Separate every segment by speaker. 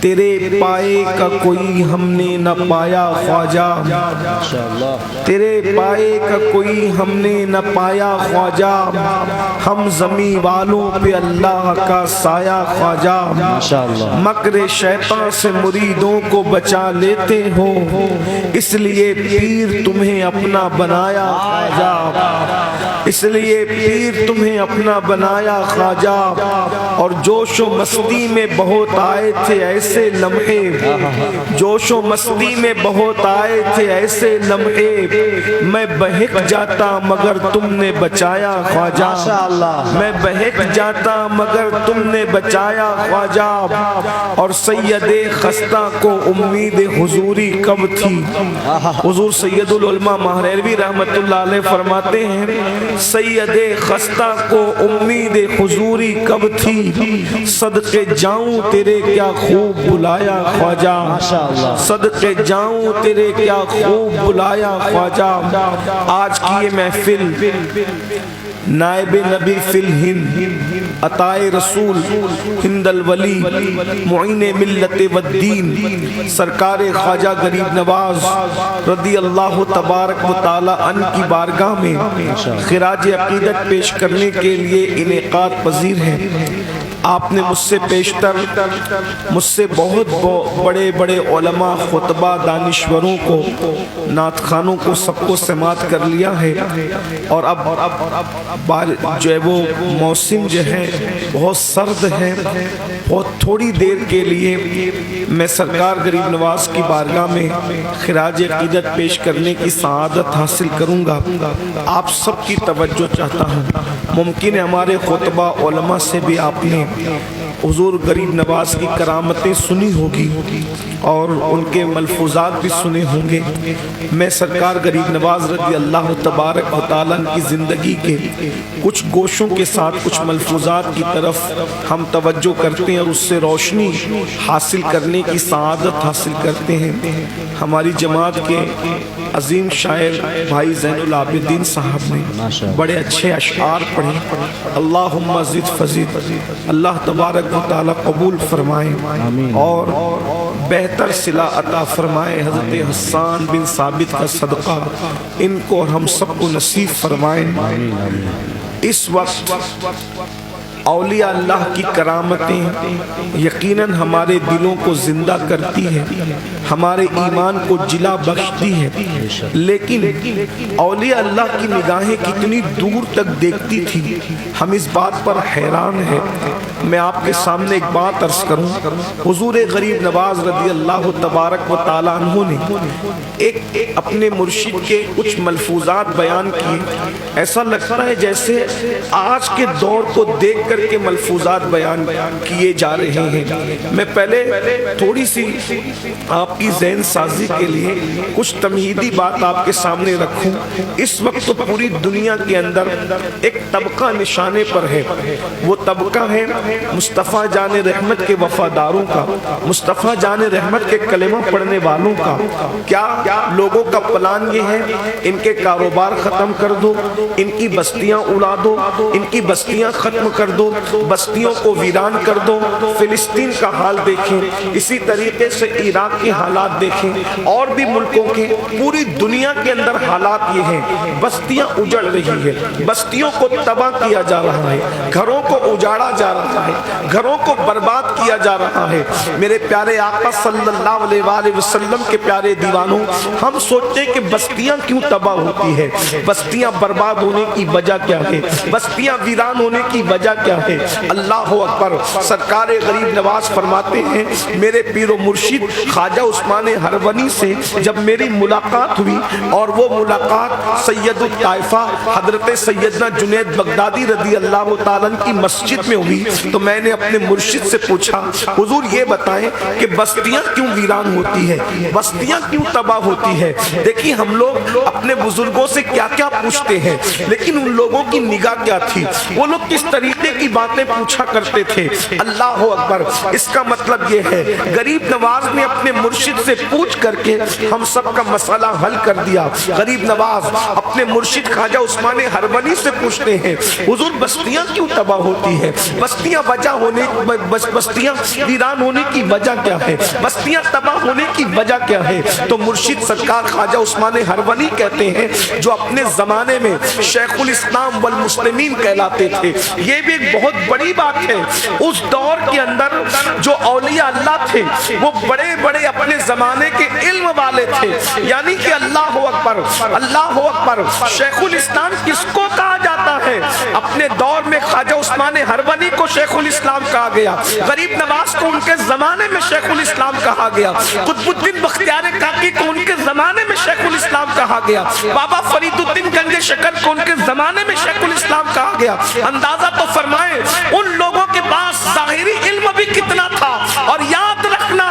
Speaker 1: تیرے پائے کا کوئی ہم نے نہ پایا خواجہ، تیرے پائے کا کوئی ہم نے نہ پایا خواجہ، ہم زمین والوں پہ اللہ کا سایہ خواجہ، مکر شیطان سے مریدوں کو بچا لیتے ہو، اس لیے پیر تمہیں اپنا بنایا خواجہ، اس لیے پیر تمہیں اپنا بنایا خواجہ۔ اور جوش و مستی میں بہت آئے تھے ایسے لمحے، جوش و مستی میں بہت آئے تھے ایسے لمحے، میں بہک جاتا مگر تم نے بچایا خواجہ، میں بہک جاتا مگر تم نے بچایا خواجہ۔ اور سید خستہ کو امید حضوری کب تھی، حضور سید العلماء مہریروی رحمت اللہ علیہ فرماتے ہیں سید خستہ کو امید حضوری کب تھی، صدقے جاؤں تیرے کیا خوب بلایا خواجہ، صدقے جاؤں تیرے کیا خوب بلایا خواجہ۔ آج کی یہ محفل نائب نبی فی الہند، عطائے رسول، ہند الولی، معین ملت والدین، سرکار خواجہ غریب نواز رضی اللہ تبارک و تعالی عنہ کی بارگاہ میں خراج عقیدت پیش کرنے کے لیے انعقاد پذیر ہیں۔ آپ نے مجھ سے پیشتر مجھ سے بہت بڑے بڑے علماء، خطبہ، دانشوروں کو، نعت خوانوں کو سب کو سماعت کر لیا ہے، اور اب جو ہے وہ موسم جو ہے بہت سرد ہے، بہت تھوڑی دیر کے لیے میں سرکار غریب نواز کی بارگاہ میں خراج عقیدت پیش کرنے کی سعادت حاصل کروں گا۔ آپ سب کی توجہ چاہتا ہوں۔ ممکن ہے ہمارے خطبہ علماء سے بھی آپ نے حضور غریب نواز کی کرامتیں سنی ہوگی اور ان کے ملفوظات بھی سنے ہوں گے۔ میں سرکار غریب نواز رضی اللہ تبارک و تعالیٰ کی زندگی کے کچھ گوشوں کے ساتھ کچھ ملفوظات کی طرف ہم توجہ کرتے ہیں اور اس سے روشنی حاصل کرنے کی سعادت حاصل کرتے ہیں۔ ہماری جماعت کے عظیم شاعر بھائی زین العابدین صاحب نے بڑے اچھے اشعار پڑھے، اللہم زد فزد، اللہ تبارک و تعالیٰ قبول فرمائے اور بہتر صلہ عطا فرمائے۔ حضرت حسان بن ثابت کا صدقہ ان کو اور ہم سب کو نصیب فرمائے۔ اس وقت اولیاء اللہ کی کرامتیں یقیناً ہمارے دلوں کو زندہ کرتی ہے، ہمارے ایمان کو جلا بخشتی ہے، لیکن اولیاء اللہ کی نگاہیں کتنی دور تک دیکھتی تھی، ہم اس بات پر حیران ہیں۔ میں آپ کے سامنے ایک بات عرض کروں، حضور غریب نواز رضی اللہ تبارک و تعالیٰ عنہ نے ایک اپنے مرشد کے کچھ ملفوظات بیان کیے، ایسا لگتا ہے جیسے آج کے دور کو دیکھ کر کے ملفوظات بیان کیے جا رہے ہیں۔ میں پہلے تھوڑی سی آپ کی ذہن سازی کے لیے کچھ تمہیدی بات آپ کے سامنے رکھوں۔ اس وقت تو پوری دنیا کے اندر ایک طبقہ نشانے پر ہے، وہ طبقہ ہے مصطفیٰ جان رحمت کے وفاداروں کا، مصطفیٰ جان رحمت کے کلمہ پڑھنے والوں کا۔ کیا لوگوں کا پلان یہ ہے ان کے کاروبار ختم کر دو، ان کی بستیاں اڑا دو، ان کی بستیاں ختم کر دو، بستیوں کو ویران کر دو۔ فلسطین کا حال دیکھیں، اسی طریقے سے عراق کے حالات دیکھیں، اور بھی ملکوں کے، پوری دنیا کے اندر حالات یہ ہیں، بستیاں اجڑ رہی ہیں، بستیوں کو تباہ کیا جا رہا ہے، گھروں کو اجاڑا جا رہا ہے، گھروں کو برباد کیا جا رہا ہے۔ میرے پیارے آقا صلی اللہ علیہ وآلہ وسلم کے پیارے دیوانوں، ہم سوچتے ہیں کہ بستیاں کیوں تباہ ہوتی ہے، بستیاں برباد ہونے کی وجہ کیا ہے، بستیاں ویران ہونے کی وجہ کیا ہے؟ اللہ اکبر۔ سرکار غریب نواز فرماتے ہیں میرے پیر و مرشد خواجہ عثمان ہرونی سے جب میری ملاقات ہوئی، اور وہ ملاقات سید الطائفہ حضرت سیدنا جنید بغدادی رضی اللہ تعالیٰ کی مسجد میں ہوئی، تو میں نے اپنے مرشد سے پوچھا حضور یہ بتائیں کہ بستیاں کیوں ویران ہوتی ہے، بستیاں کیوں تباہ ہوتی ہے؟ دیکھیے ہم لوگ اپنے بزرگوں سے کیا کیا پوچھتے ہیں، لیکن ان لوگوں کی نگاہ کیا تھی، وہ لوگ کس طریقے کی باتیں پوچھا کرتے تھے۔ اللہ اکبر۔ اس کا مطلب یہ ہے غریب نواز نے اپنے مرشد مرشد سے پوچھ کر کے ہم سب کا مسئلہ حل کر دیا۔ غریب نواز اپنے مرشد خواجہ عثمان ہرونی سے پوچھتے ہیں حضور بستیاں کیوں تباہ ہوتی ہیں؟ بستیاں ویران ہونے کی وجہ کیا ہے؟ بستیاں تباہ ہونے کی وجہ کیا ہے؟ تو مرشد سرکار خواجہ عثمان ہرونی کہتے ہیں جو اپنے زمانے میں شیخ الاسلام والمسلمین کہلاتے تھے، یہ بھی ایک بہت بڑی بات ہے، اس دور کے اندر جو اولیاء اللہ تھے وہ بڑے بڑے اپنے زمانے کے علم والے تھے، یعنی کہ اللہ اکبر اللہ اکبر۔ شیخ الاسلام کس کو کہا جاتا ہے؟ اپنے دور میں خواجہ عثمان ہرونی کو شیخ الاسلام کہا گیا، غریب نواز کو ان کے زمانے میں شیخ الاسلام کہا گیا، قطب الدین بختیار کاکی کو ان کے زمانے میں شیخ الاسلام کہا گیا، بابا فرید الدین گنج شکر کو ان کے زمانے میں شیخ الاسلام کہا گیا۔ اندازہ تو فرمائیں ان لوگوں کے پاس ظاہری علم بھی کتنا تھا، اور یاد رکھنا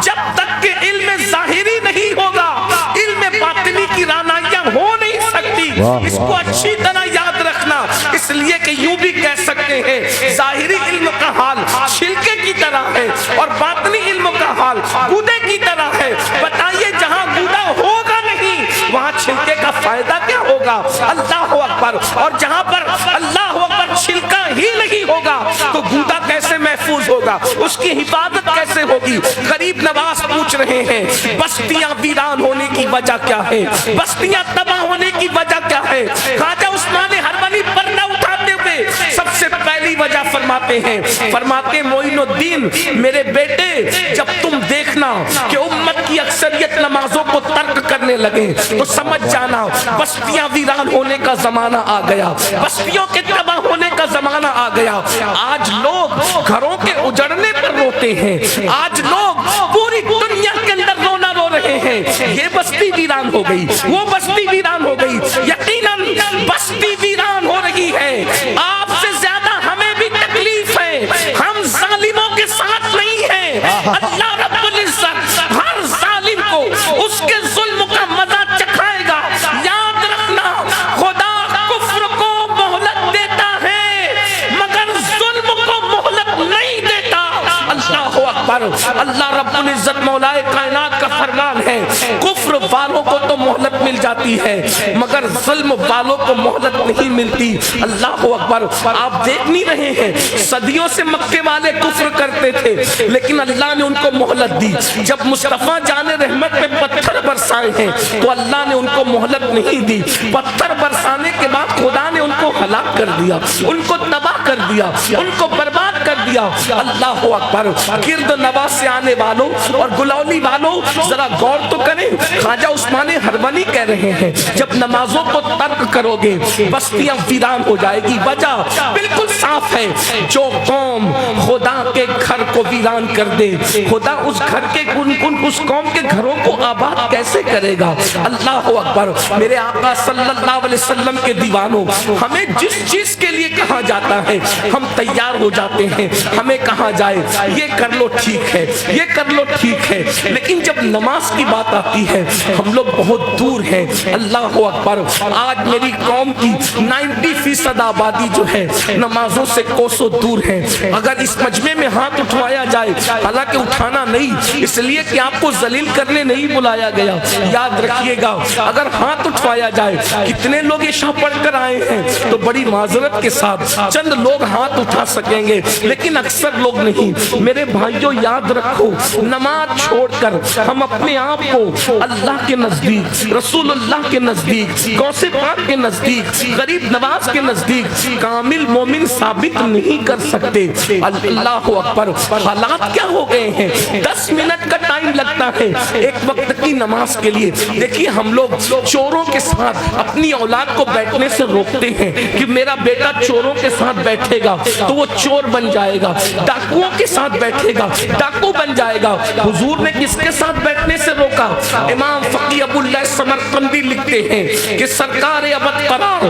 Speaker 1: جب تک کہ علم ظاہری نہیں ہوگا علم باطنی کی رانائیاں ہو نہیں سکتی، اس کو اچھی طرح یاد رکھنا۔ اس لیے کہ یوں بھی کہہ سکتے ہیں ظاہری علم کا حال چھلکے کی طرح ہے اور باطنی علم کا حال گودے کی طرح ہے۔ بتائیے جہاں گودا ہوگا نہیں وہاں چھلکے کا فائدہ کیا ہوگا؟ اللہ اکبر۔ اور جہاں پر اللہ اکبر چھلکا ہی نہیں ہوگا تو گودا کیسے محفوظ ہوگا؟ اس کی حفاظت کیسے ہوگی؟ غریب نواز پوچھ رہے ہیں بستیاں ویران ہونے کی وجہ کیا ہے؟ بستیاں تباہ ہونے کی وجہ کیا ہے؟ خواجہ عثمان ہرونی پردہ اٹھاتے ہوئے سب سے پہلی وجہ فرماتے ہیں، فرماتے معین الدین میرے بیٹے جب تم دیکھنا کہ امت کی اکثریت نمازوں کو ترک کرنے لگے تو سمجھ جانا بستیاں ویران ہونے کا زمانہ آ گیا، بستیوں کے تباہ ہونے کا زمانہ آ گیا۔ آج لوگ گھروں کے اجڑنے پر روتے ہیں، آج لوگ پوری دنیا کے اندر رونا رو رہے ہیں، یہ بستی ویران ہو گئی، وہ بستی ویران ہو گئی۔ یقیناً بستی ویران ہو رہی ہے، آپ سے زیادہ ہمیں بھی تکلیف ہے، ہم ظالموں کے ساتھ نہیں ہیں۔ اللہ رب العزت ہر ظالم کو اس کے ظلم کا مزہ چکھائے گا۔ یاد رکھنا خدا کفر کو مہلت دیتا ہے مگر ظلم کو مہلت نہیں دیتا۔ اللہ اکبر۔ اللہ رب العزت مولا کائنات کا فرمان ہے کفر والوں کو تو مہلت مل جاتی ہے مگر ظلم والوں کو مہلت نہیں ملتی۔ اللہ اکبر۔ آپ دیکھ نہیں رہے ہیں صدیوں سے مکے والے کفر کرتے تھے لیکن اللہ نے ان کو مہلت دی۔ جب مصطفیٰ جان رحمت پہ پتھر برسائے ہیں تو اللہ نے ان کو مہلت نہیں دی، پتھر برسانے کے بعد خدا نے ان کو ہلاک کر دیا، ان کو تباہ کر دیا، ان کو برباد کر دیا۔ اللہ اکبر۔ گرد نواز سے آنے والوں اور گلولی والوں ذرا غور تو کریں، خواجہ عثمان ہرونی کہہ رہے ہیں جب نمازوں کو ترک کرو گے بستیاں ویران ہو جائے گی۔ وجہ بالکل صاف ہے، جو قوم خدا کے گھر کو ویران کر دے خدا اس گھر کے اس قوم کے گھروں کو آباد کیسے کرے گا؟ اللہ اکبر۔ میرے آقا صلی اللہ علیہ وسلم کے دیوانوں، ہمیں جس چیز کے لیے کہا جاتا ہے ہم تیار ہو جاتے ہیں، ہمیں کہا جائے یہ کر لو ٹھیک ہے، یہ کر لو ٹھیک ہے، لیکن جب نماز کی بات آتی ہے ہم لوگ بہت دور ہیں۔ اللہ اکبر۔ آج میری قوم کی 90% آبادی جو ہے نمازوں سے کوسوں دور ہے۔ اگر اس مجمع میں ہاتھ اٹھوایا جائے، حالانکہ اٹھانا نہیں اس لیے کہ آپ کو ذلیل کرنے نہیں بلایا گیا، یاد رکھیے گا اگر ہاتھ اٹھوایا جائے کتنے لوگ عشاء پڑھ کر آئے ہیں تو بڑی معذرت کے ساتھ چند لوگ ہاتھ اٹھا سکیں گے لیکن اکثر لوگ نہیں۔ میرے بھائیوں یاد رکھو نماز چھوڑ کر ہم اپنے آپ کو اللہ کے نزدیک، رسول اللہ کے نزدیک، غوث پاک کے نزدیک، غریب نواز کے نزدیک کامل مومن ثابت نہیں کر سکتے۔ اللہ اکبر۔ حالات کیا ہو گئے ہیں، 10 منٹ کا ٹائم لگتا ہے ایک وقت کی نماز کے لیے۔ دیکھیے ہم لوگ چوروں کے ساتھ اپنی اولاد کو بیٹھنے سے روکتے ہیں کہ میرا بیٹا چوروں کے ساتھ بیٹھے گا تو وہ چور بن جائے گا، ڈاکوؤں کے ساتھ بیٹھے گا ڈاکو بن جائے گا۔ حضور نے کس کے ساتھ بیٹھنے سے روکا؟ امام فقی ابو اللہ سمرقندی لکھتے ہیں کہ سرکار ابد قرار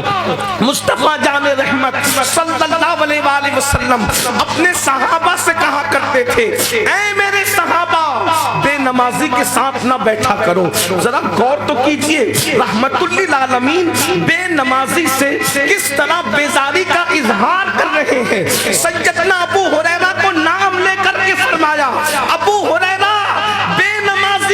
Speaker 1: مصطفیٰ جان رحمت صلی اللہ علیہ وآلہ وسلم اپنے صحابہ سے کہا کرتے تھے اے میرے صحابہ بے نمازی کے ساتھ نہ بیٹھا کرو۔ ذرا غور تو کیجئے رحمت للعالمین بے نمازی سے کس طرح بیزاری کا اظہار کر رہے ہیں۔ سیدنا ابو ہریرہ کو نام لے کر کے فرمایا ابو ہریرہ بے نمازی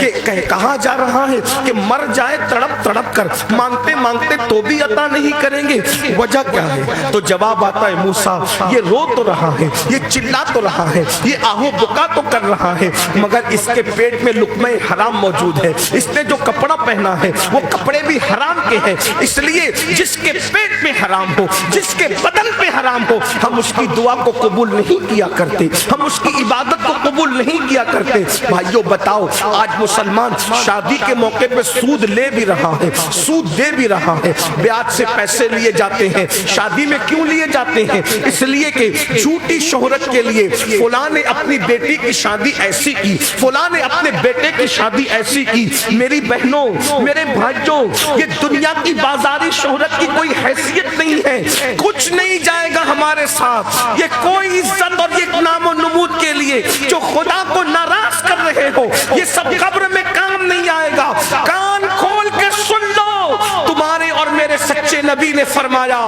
Speaker 1: کہ کہا جا رہا ہے کہ مر جائے تڑپ تڑپ کر، مانگتے مانگتے تو بھی عطا نہیں کریں گے، وجہ کیا ہے؟ تو جواب آتا ہے موسیٰ یہ رو تو رہا ہے، یہ چلا تو رہا ہے، یہ آہو بکا تو کر رہا ہے، مگر اس کے پیٹ میں لقمہ حرام موجود ہے، اس نے جو کپڑا پہنا ہے وہ کپڑے بھی حرام کے ہیں، اس لیے جس کے پیٹ میں حرام ہو، جس کے بدن پہ حرام ہو، ہم اس کی دعا کو قبول نہیں کیا کرتے، ہم اس کی عبادت کو قبول نہیں کیا کرتے۔ بھائیو بتاؤ، آج مسلمان شادی کے موقع پہ سود لے بھی رہا ہے، سود دے بھی رہا ہے، بیعت سے پیسے لیے جاتے ہیں، شادی میں کیوں لیے جاتے ہیں؟ اس لیے کہ جھوٹی شہرت کے لیے فلاں نے اپنی بیٹی کی شادی ایسی کی، فلاں نے اپنے بیٹے کی شادی ایسی کی۔ میری بہنوں، میرے بھائیوں، یہ دنیا کی بازاری شہرت کی کوئی حیثیت نہیں ہے، کچھ نہیں جائے گا ہمارے ساتھ، یہ کوئی عزت اور یہ نام و نمود کے لیے جو خدا کو ناراض کر رہے ہو، یہ سب قبر میں کام نہیں آئے گا۔ کان کھول کے سن لو، تمہارے اور میرے سچے نبی نے فرمایا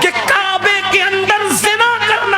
Speaker 1: کہ کعبے کے اندر زنا کرنا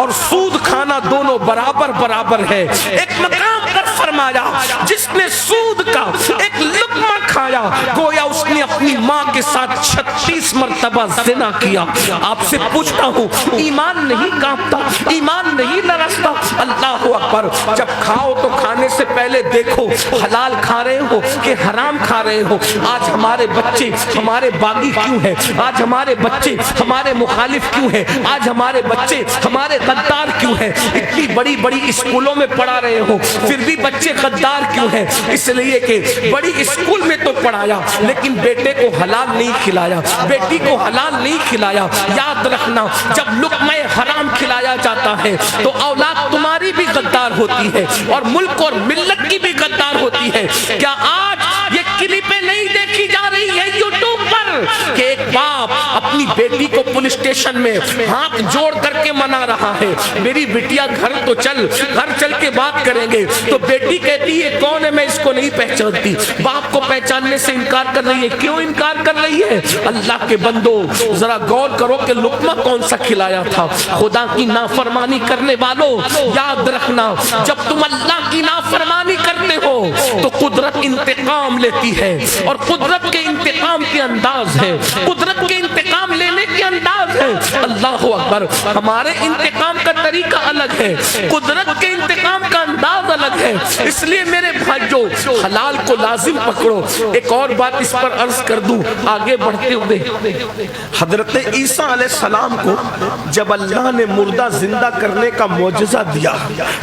Speaker 1: اور سود کھانا دونوں برابر برابر ہے۔ ایک مقام پر فرمایا جس نے سود کا ایک لقمہ کھایا گویا اس نے اپنی ماں کے ساتھ 36 مرتبہ زنا کیا۔ آپ سے پوچھتا ہوں، ایمان نہیں کانپتا، ایمان نہیں لرزتا؟ اللہ اکبر! جب کھاؤ تو کھانے سے پہلے دیکھو حلال کھا رہے ہو کہ حرام کھا رہے ہو۔ آج ہمارے بچے ہمارے باغی کیوں ہیں؟ آج ہمارے بچے ہمارے مخالف کیوں ہیں؟ آج ہمارے بچے ہمارے غدار کیوں ہیں؟ اتنی بڑی بڑی اسکولوں میں پڑھا رہے ہو پھر بھی بچے غدار کیوں ہیں؟ اس لیے کہ بڑی اسکول میں تو پڑھایا لیکن بیٹے کو حلال نہیں کھلایا، بیٹی کو حلال نہیں کھلایا۔ یاد رکھنا، جب لقمہ حرام کھلایا جاتا ہے تو اولاد تمہاری بھی غدار ہوتی ہے اور ملک اور ملت کی بھی غدار ہوتی ہے۔ کیا آج یہ کلپیں نہیں دیکھی جا رہی ہے یوٹیوب پر کہ ایک باپ اپنی بیٹی کو پولیس اسٹیشن میں ہاتھ جوڑ کر کے منا رہا ہے، میری بیٹیا گھر تو چل، گھر چل کے بات کریں گے، تو بیٹی کہتی ہے کون ہے، میں اس کو نہیں پہچانتی، باپ کو پہچاننے سے انکار کر رہی ہے۔ کیوں انکار کر رہی ہے؟ اللہ کے بندو ذرا غور کرو کہ لقمہ کون سا کھلایا تھا۔ خدا کی نافرمانی کرنے والوں یاد رکھنا، جب تم اللہ کی نافرمانی کرتے ہو تو قدرت انتقام لیتی ہے، اور قدرت کے انتقام کے انداز ہے، قدرت کے انتقام لینے کے انداز ہے۔ اللہ اکبر! ہمارے انتقام کا طریقہ الگ ہے، قدرت کے انتقام کا انداز الگ ہے۔ اس لیے میرے بھائیوں، حلال کو لازم پکڑو۔ ایک اور بات اس پر عرض کر دوں آگے بڑھتے ہوئے، حضرت عیسیٰ علیہ السلام کو جب اللہ نے مردہ زندہ کرنے کا معجزہ دیا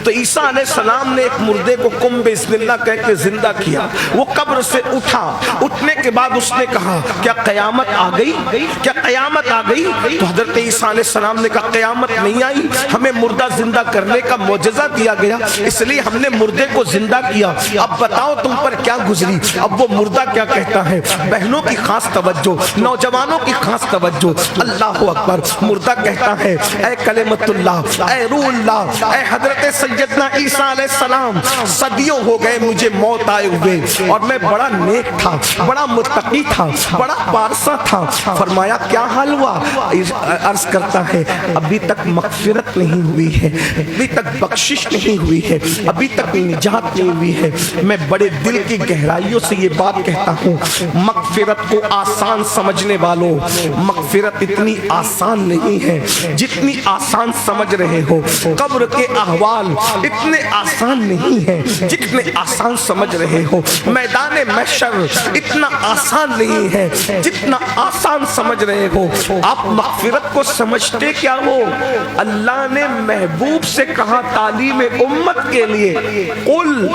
Speaker 1: تو عیسیٰ علیہ السلام نے ایک مردے کو قم بسم اللہ کہہ کے زندہ کیا، وہ قبر سے اٹھا، اٹھنے کے بعد اس نے کہا کیا قیامت آ گئی؟ کیا قیامت آ گئی؟ تو حضرت عیسیٰ علیہ السلام نے کہا قیامت نہیں آئی، ہمیں مردہ زندہ کرنے کا معجزہ دیا گیا اس لیے ہم نے مردے کو زندہ کیا۔ اب بتاؤ تم پر کیا گزری؟ اب وہ مردہ کیا کہتا ہے؟ بہنوں کی خاص توجہ، نوجوانوں کی خاص توجہ، اللہ اکبر! مردہ کہتا ہے اے کلمت اللہ، اے روح اللہ، اے حضرت سیدنا عیسیٰ علیہ السلام، صدیوں ہو گئے مجھے موت آئے ہوئے اور میں بڑا نیک تھا، بڑا متقی تھا، بڑا پارسا تھا۔ فرمایا کیا حال ہوا؟ عرض کرتا ہے ابھی تک مغفرت نہیں ہوئی ہے، ابھی تک بخشش نہیں ہوئی ہے، ابھی تک نجات نہیں ہوئی ہے۔ میں بڑے دل کی گہرائیوں سے یہ بات کہتا ہوں، مغفرت کو آسان سمجھنے والوں، مغفرت اتنی آسان نہیں ہے جتنی آسان سمجھ رہے ہو۔ قبر کے احوال اتنے آسان نہیں ہیں جتنے آسان سمجھ رہے ہو۔ میدان محشر اتنا آسان نہیں ہے جتنا آسان سمجھ رہے ہو۔ آپ مغفرت کو سمجھتے کیا ہو؟ اللہ نے محبوب سے کہا تعلیم امت کے لیے، قل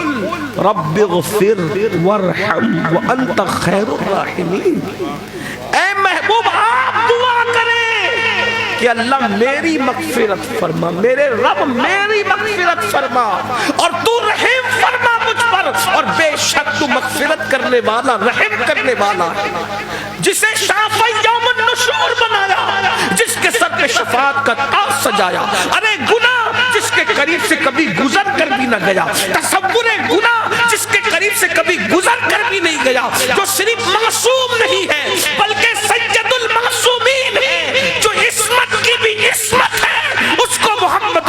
Speaker 1: رب اغفر وارحم وانت خیر الراحمین۔ اے محبوب آپ دعا کریں کہ اللہ میری مغفرت فرما، میرے رب میری مغفرت فرما اور تو رحم فرما مجھ پر، اور بے شک تو مغفرت کرنے والا، رحم کرنے والا ہے۔ جسے شافع یوم النشور بنایا، جس کے سر پہ شفاعت کا تاج سجایا، ارے گناہ جس کے قریب سے کبھی گزر کر بھی نہ گیا، تصور گناہ جس کے قریب سے کبھی گزر کر بھی نہیں گیا، جو صرف معصوم نہیں ہے بلکہ سید المعصومین ہے، جو عصمت کی بھی عصمت ہے، اس کو محمد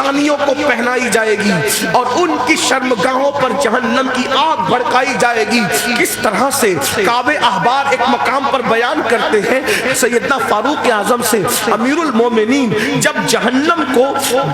Speaker 1: پیشانیوں کو پہنائی جائے گی اور ان کی شرمگاہوں پر جہنم کی آگ بھڑکائی جائے گی۔ کس طرح سے کعب احبار ایک مقام پر بیان کرتے ہیں سیدنا فاروق اعظم سے، امیر المومنین جب جہنم کو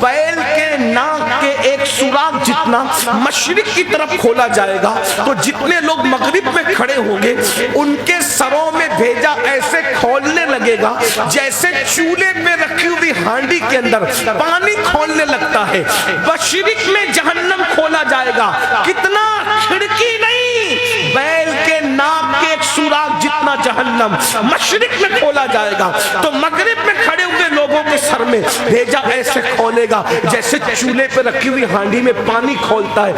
Speaker 1: بیل کے ناک کے ایک سوراخ جتنا مشرق کی طرف کھولا جائے گا تو جتنے لوگ مغرب میں کھڑے ہوں گے ان کے سروں میں بھیجا ایسے کھولنے لگے گا جیسے چولہے پہ رکھی ہوئی ہانڈی کے اندر پانی کھولنے لگتا ہے۔ مشرق میں جہنم کھولا جائے گا، کتنا؟ کھڑکی نہیں، بیل کے ناک کے ایک سوراخ جتنا جہنم مشرق میں کھولا جائے گا تو مغرب میں کھڑے ہوئے لوگوں کے سر میں بھیجا ایسے کھولے گا جیسے چولہے پہ رکھی ہوئی ہانڈی میں پانی کھولتا ہے۔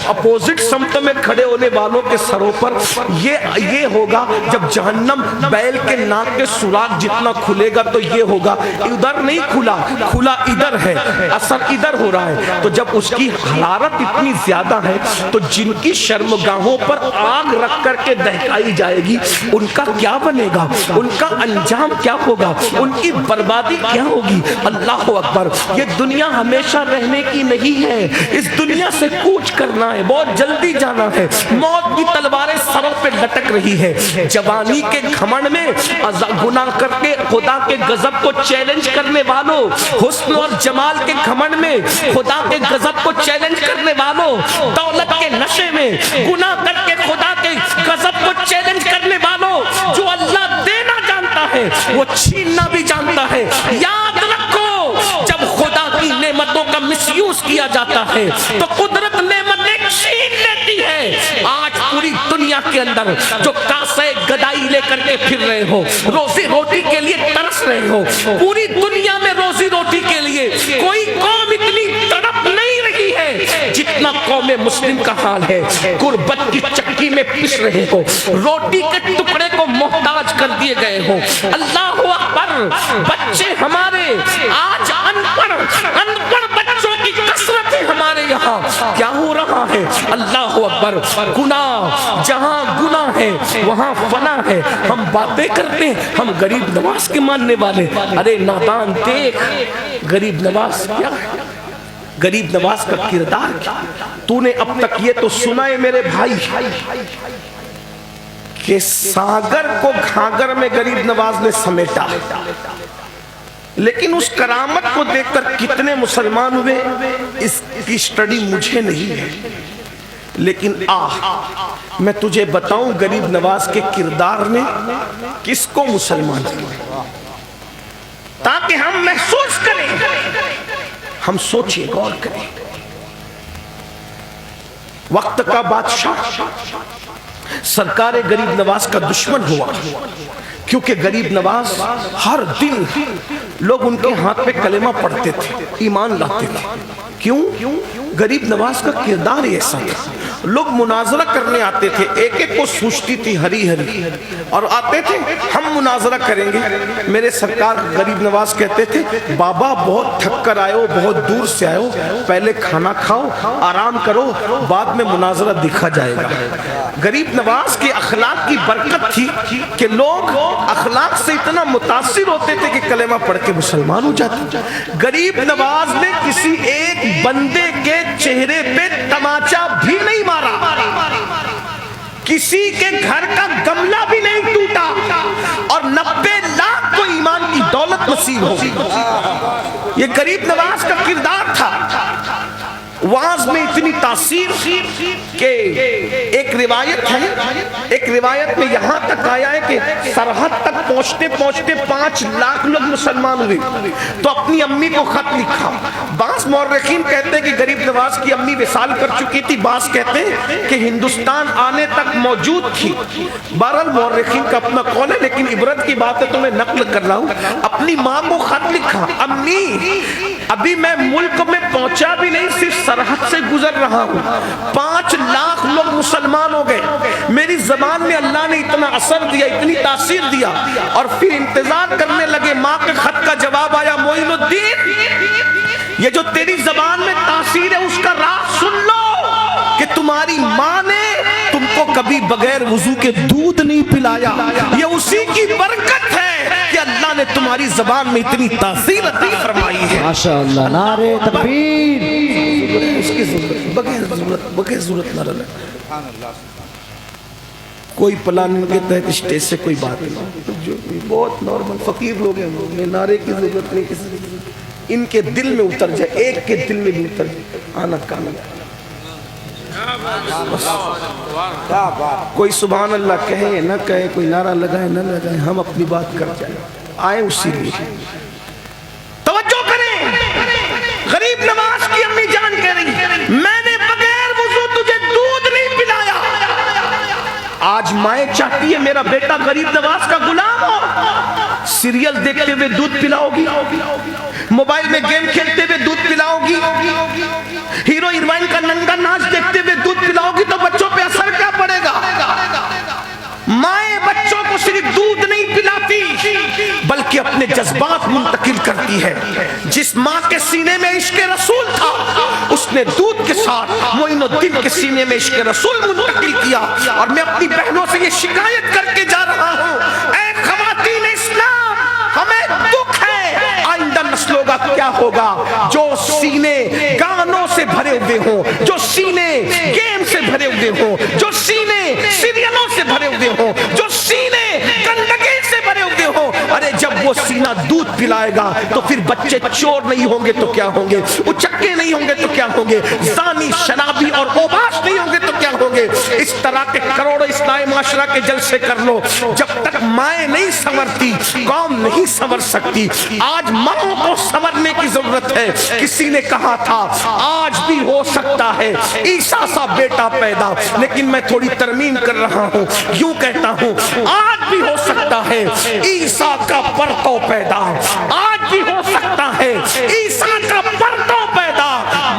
Speaker 1: اپوزٹ سمت میں کھڑے ہونے والوں کے سروں پر یہ ہوگا جب جہنم بیل کے ناک کے سوراخ جتنا کھلے گا تو یہ ہوگا، ادھر نہیں کھلا ادھر ہے، اثر ادھر ہو رہا ہے۔ تو جب اس کی حرارت اتنی زیادہ ہے تو جن کی شرمگاہوں پر آگ رکھ کر کے دہکائی جائے گی ان کا کیا بنے گا، ان کا انجام کیا ہوگا، ان کی بربادی کیا ہوگی۔ اللہ اکبر! یہ دنیا ہمیشہ رہنے کی نہیں ہے، اس دنیا سے کوچ کرنا ہے، بہت جلدی جانا ہے۔ موت کی تلواریں سروں پہ لٹک رہی ہے۔ جوانی کے گھمنڈ میں گناہ کر کے خدا کے غضب کو چیلنج کرنے والوں، حسن اور جمال کے گھمنڈ میں خدا کے غضب کو چیلنج کرنے والوں، دولت کے نشے میں گناہ کر کے خدا کے غضب کو چیلنج کرنے والوں، جو اللہ دینا جانتا ہے وہ چھیننا بھی جانتا ہے۔ یاد رکھو جب خدا کی نعمتوں کا مس یوز کیا جاتا ہے تو قدرت نعمتیں چھین لیتی ہے۔ آج پوری دنیا کے اندر جو کاسے گدائی لے کر کے پھر رہے ہو، روزی روٹی کے لیے ترس رہے ہو، پوری دنیا میں روزی روٹی کے لیے کوئی قوم اتنی تڑپ نہیں رہی ہے جتنا قوم مسلم کا حال ہے۔ غربت کی چکی میں پس رہے ہو، روٹی کے ٹکڑے کو محتاج کر دیے گئے ہو۔ اللہ اکبر! بچے ہمارے آج ان پڑھ بچوں کی کثرت ہے ہمارے یہاں۔ کیا ہو رہا ہے؟ اللہ اکبر! گناہ، جہاں گناہ ہے وہاں فنا ہے۔ ہم باتیں کرتے ہیں ہم غریب نواز کے ماننے والے، ارے نادان دیکھ غریب نواز کیا ہے، غریب نواز کا کردار کیا۔ تو نے اب تک یہ تو سنا ہے میرے بھائی کہ ساگر کو گھاگر میں غریب نواز نے سمیٹا، لیکن اس کرامت کو دیکھ کر کتنے مسلمان ہوئے اس کی سٹڈی مجھے نہیں ہے، لیکن میں تجھے بتاؤں غریب نواز کے کردار نے کس کو مسلمان کیا، تاکہ ہم محسوس کریں، ہم سوچیں، غور کریں۔ وقت کا بادشاہ سرکار غریب نواز کا دشمن ہوا، کیونکہ غریب نواز ہر دن لوگ ان کے ہاتھ پہ کلمہ پڑھتے تھے، ایمان لاتے تھے۔ کیوں؟ غریب نواز کا کردار ایسا تھا۔ لوگ مناظرہ کرنے آتے تھے، ایک ایک کو سوچتی تھی ہری ہری، اور آتے تھے ہم مناظرہ کریں گے۔ میرے سرکار غریب نواز کہتے تھے بابا بہت تھک کر آئے ہو، بہت دور سے آئے ہو، پہلے کھانا کھاؤ، آرام کرو، بعد میں مناظرہ دیکھا جائے گا۔ غریب نواز کے اخلاق کی برکت تھی کہ لوگ اخلاق سے اتنا متاثر ہوتے تھے کہ کلمہ پڑھ کے مسلمان ہو جاتے۔ غریب نواز نے کسی ایک بندے کے چہرے پہ تماچا بھی نہیں مارا، کسی کے گھر کا گملہ بھی نہیں ٹوٹا، اور 90 لاکھ کو ایمان کی دولت نصیب ہو گئی۔ یہ غریب نواز کا کردار تھا۔ واز میں اتنی تاثیر کہ ایک روایت میں یہاں تک آیا ہے کہ سرحد تک پہنچتے پہنچتے 5 لاکھ لوگ مسلمان ہوئے تو اپنی امی کو خط لکھا۔ بعض مورخین کہتے ہیں کہ غریب نواز کی امی وصال کر چکی تھی، بعض کہتے ہیں کہ ہندوستان آنے تک موجود تھی۔ بہرحال مورخین کا اپنا قول ہے، لیکن عبرت کی بات ہے تو میں نقل کر رہا ہوں۔ اپنی ماں کو خط لکھا، امی ابھی میں ملک میں پہنچا بھی نہیں، صرف سرحد سے گزر رہا ہوں، 5 لاکھ لوگ مسلمان ہو گئے، میری زبان میں اللہ نے اتنا اثر دیا، اتنی تاثیر دیا۔ اور پھر انتظار کرنے لگے، ماں کے خط کا جواب آیا، معین الدین یہ جو تیری زبان میں تاثیر ہے اس کا راز سن لو کہ تمہاری ماں نے تم کو کبھی بغیر وضو کے دودھ نہیں پلایا، یہ اسی کی برکت ہے کہ اللہ نے تمہاری زبان میں اتنی تاثیر عطا فرمائی ہے.
Speaker 2: ماشاءاللہ، نعرہ تکبیر.
Speaker 1: اس کی بغیر ضرورت نہ رہے. کوئی پلان کے تحت اسٹیج سے کوئی بات نہیں، جو بہت نارمل فقیر لوگ ہیں، نعرے کی ضرورت نہیں کسی کی. ان کے دل میں اتر جائے، ایک کے دل میں بھی اتر جائے، آنا کامل. کوئی سبحان اللہ کہے نہ کہے، کوئی نعرہ لگائے نہ لگائے، ہم اپنی بات کر جائیں، آئے اسی لیے. توجہ کریں، غریب نواز کی امی جان کہہ رہی، میں نے بغیر وضو تجھے دودھ نہیں پلایا. آج مائیں چاہتی ہے میرا بیٹا غریب نواز کا غلام ہو. سیریل دیکھتے ہوئے دودھ پلاؤ گی، موبائل میں گیم کھیلتے ہوئے دودھ پلاؤ گی، ہیرو ہیروئن کا ننگا ناچ دیکھتے ہوئے دودھ پلاؤ گی، تو بچوں پہ اثر کیا پڑے گا؟ مائیں بچوں کو صرف دودھ نہیں پلاتی بلکہ اپنے جذبات منتقل کرتی ہے. جس ماں کے سینے میں عشق رسول تھا، اس نے دودھ کے ساتھ معین الدین کے سینے میں عشق رسول منتقل کیا. اور میں اپنی بہنوں سے یہ شکایت کر کے جا رہا ہوں، اے خواتین اسلام، ہمیں دکھ ہے، آئندہ نسلوں کا کیا ہوگا جو سینے گانوں سے بھرے ہوئے ہوں، جو سینے گیم سے بھرے ہوئے ہوں، جو سینے سیریلوں سے بھرے ہوئے ہوں، جو سینے گندگی سے بھرے ہوئے ہوں. ارے جب وہ سینہ دودھ پلائے گا تو پھر بچے چور نہیں ہوں گے تو کیا ہوں گے، اچکے نہیں ہوں گے تو کیا ہوں گے، زانی شرابی اور اوباش نہیں ہوں گے تو کیا ہوں گے. اس طرح کے کروڑوں اصلاح معاشرہ کے جلسے کر لو، جب تک مائیں نہیں سنورتی قوم نہیں سنور سکتی. آج ماں کو سنورنے کی ضرورت ہے. کسی نے کہا تھا آج بھی ہو سکتا ہے عیسیٰ سا بیٹا پیدا، لیکن میں تھوڑی ترمیم کر رہا ہوں، یوں کہتا ہوں آج بھی ہو سکتا ہے عیسیٰ کا پرتو پیدا، آج بھی ہو سکتا ہے عیسیٰ کا پرتو پیدا.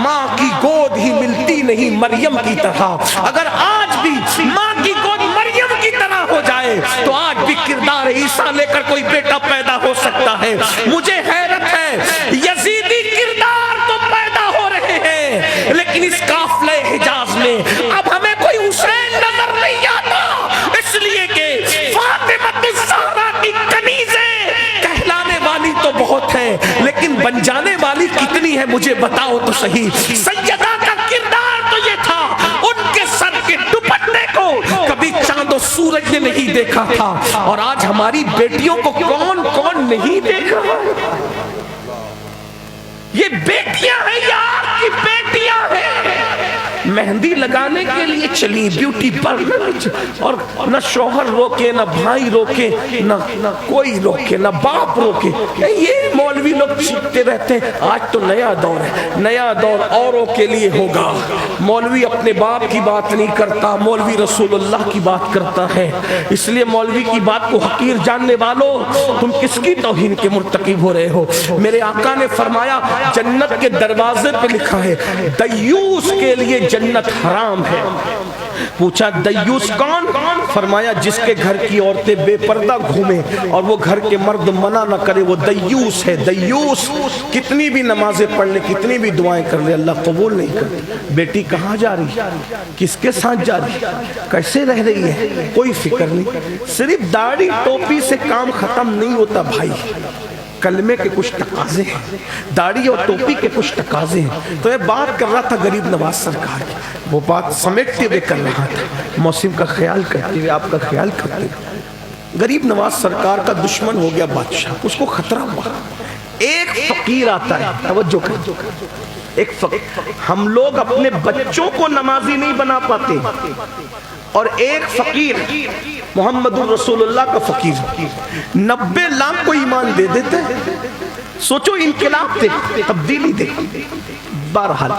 Speaker 1: ماں کی گود ہی ملتی نہیں مریم کی طرح. اگر آج بھی ماں کی گود مریم کی طرح ہو جائے تو آج بھی کردار عیسیٰ لے کر کوئی بیٹا پیدا ہو سکتا ہے. مجھے حیرت ہے، یزیدی کردار تو پیدا ہو رہے ہیں لیکن اس قافلہ حجاز میں اب ہمیں کوئی حسین نظر نہیں آتا، اس لیے کہ فاطمہ الزہرا کی کنیزیں کہلانے والی تو بہت ہیں لیکن بن جانے والی کتنی ہے مجھے بتاؤ تو صحیح. سیدہ کا کردار تو یہ تھا، ان کے سر کے دوپٹے کو کبھی چاند و سورج نے نہیں دیکھا تھا. اور آج ہماری بیٹیوں کو کون کون نہیں دیکھا. یہ بیٹیاں ہیں یا آپ کی بیٹیاں ہیں. مہندی لگانے کے لیے چلی بیوٹی پارلر، اور نہ شوہر روکے، نہ بھائی روکے، نہ کوئی روکے، نہ باپ روکے. یہ مولوی لوگ چیختے رہتے ہیں. آج تو نیا دور ہے، نیا دور اوروں کے لیے ہوگا. مولوی اپنے باپ کی بات نہیں کرتا، مولوی رسول اللہ کی بات کرتا ہے. اس لیے مولوی کی بات کو حقیر جاننے والوں، تم کس کی توہین کے مرتکب ہو رہے ہو. میرے آقا نے فرمایا جنت کے دروازے پہ لکھا ہے دیوس کے لیے جنت حرام ہے. پوچھا دیوس کون؟ فرمایا جس کے گھر کی عورتیں بے پردہ گھومیں اور وہ گھر کے مرد منع نہ کرے، وہ دیوس ہے. دیوس کتنی بھی نمازیں پڑھ لے، کتنی بھی دعائیں کر لے، اللہ قبول نہیں کرے. بیٹی کہاں جا رہی، کس کے ساتھ جا رہی، کیسے رہ رہی ہے، کوئی فکر نہیں. صرف داڑھی ٹوپی سے کام ختم نہیں ہوتا بھائی. کلمے کے کچھ تقاضے ہیں، داڑھی اور ٹوپی کے کچھ تقاضے ہیں. تو میں بات کر رہا تھا غریب نواز سرکار کی، وہ بات سمیٹتے ہوئے کر رہا تھا، موسم کا خیال کرتے ہوئے، آپ کا خیال کرتے ہوئے. غریب نواز سرکار کا دشمن ہو گیا بادشاہ، اس کو خطرہ ہوا. ایک فقیر آتا ہے، توجہ کریں، ایک فقیر. ہم لوگ اپنے بچوں کو نمازی نہیں بنا پاتے، اور ایک فقیر محمد الرسول اللہ کا فقیر 90 لاکھ کو ایمان دے دیتے. سوچو انقلاب تھے، تبدیلی دے. بہرحال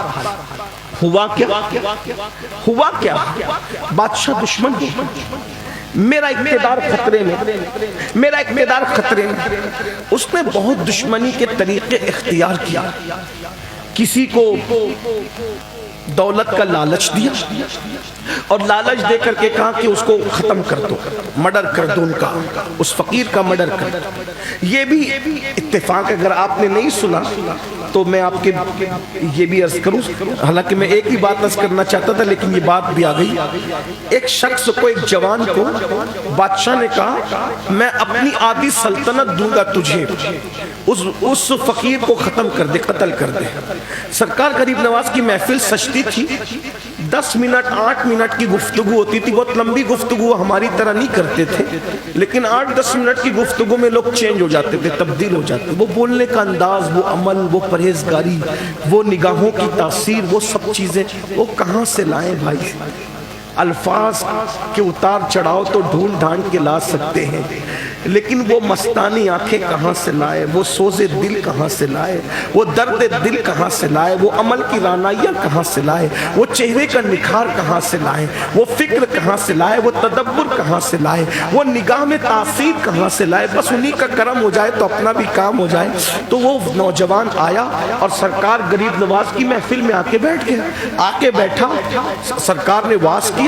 Speaker 1: ہوا کیا بادشاہ دشمن ہو. میرا اقتدار خطرے میں، اس نے بہت دشمنی کے طریقے اختیار کیا. کسی کو دولت کا لالچ دیا اور لالچ دے کر کے کہا کہ اس کو ختم کر دو، مرڈر کر دو ان کا، اس فقیر کا مرڈر کر دو۔ یہ بھی اتفاق اگر آپ نے نہیں سنا تو میں آپ کے یہ بھی عرض کروں، حالانکہ میں ایک ہی بات عرض کرنا چاہتا تھا لیکن یہ بات بھی آ گئی۔ ایک شخص کو، ایک جوان کو بادشاہ نے کہا میں اپنی آدھی سلطنت دوں گا تجھے، اس فقیر کو ختم کر دے، قتل کر دے۔ سرکار غریب نواز کی محفل سجتی تھی، 10 منٹ 8 منٹ کی گفتگو ہوتی تھی، بہت لمبی گفتگو ہماری طرح نہیں کرتے تھے، لیکن 8-10 منٹ کی گفتگو میں لوگ چینج ہو جاتے تھے، تبدیل ہو جاتے، وہ بولنے کا انداز، وہ عمل، وہ پرہیزگاری، وہ نگاہوں کی تاثیر، وہ سب چیزیں وہ کہاں سے لائیں بھائی؟ الفاظ کے اتار چڑھاؤ تو ڈھونڈ ڈھانڈ کے لا سکتے ہیں، لیکن وہ مستانی آنکھیں کہاں سے لائے، وہ سوز دل کہاں سے لائے، وہ درد دل کہاں سے لائے، وہ عمل کی رانائیاں کہاں سے لائے، وہ چہرے کا نکھار کہاں سے لائے، وہ فکر کہاں سے لائے، وہ تدبر کہاں سے لائے، وہ نگاہ میں تاثیر کہاں سے لائے۔ بس انہی کا کرم ہو جائے تو اپنا بھی کام ہو جائے۔ تو وہ نوجوان آیا اور سرکار غریب نواز کی محفل میں آ کے بیٹھ گیا، آ کے بیٹھا، سرکار نے واز کیا،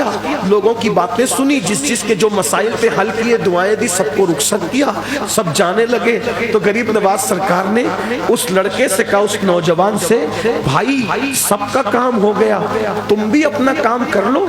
Speaker 1: لوگوں کی باتیں سنی، جس چیز کے جو مسائل پہ حل کیے، دعائیں دی، سب کو رخصت کیا، سب جانے لگے۔ تو غریب نواز سرکار نے اس لڑکے سے کہا، اس نوجوان سے، بھائی سب کا کام ہو گیا، تم بھی اپنا کام کر لو۔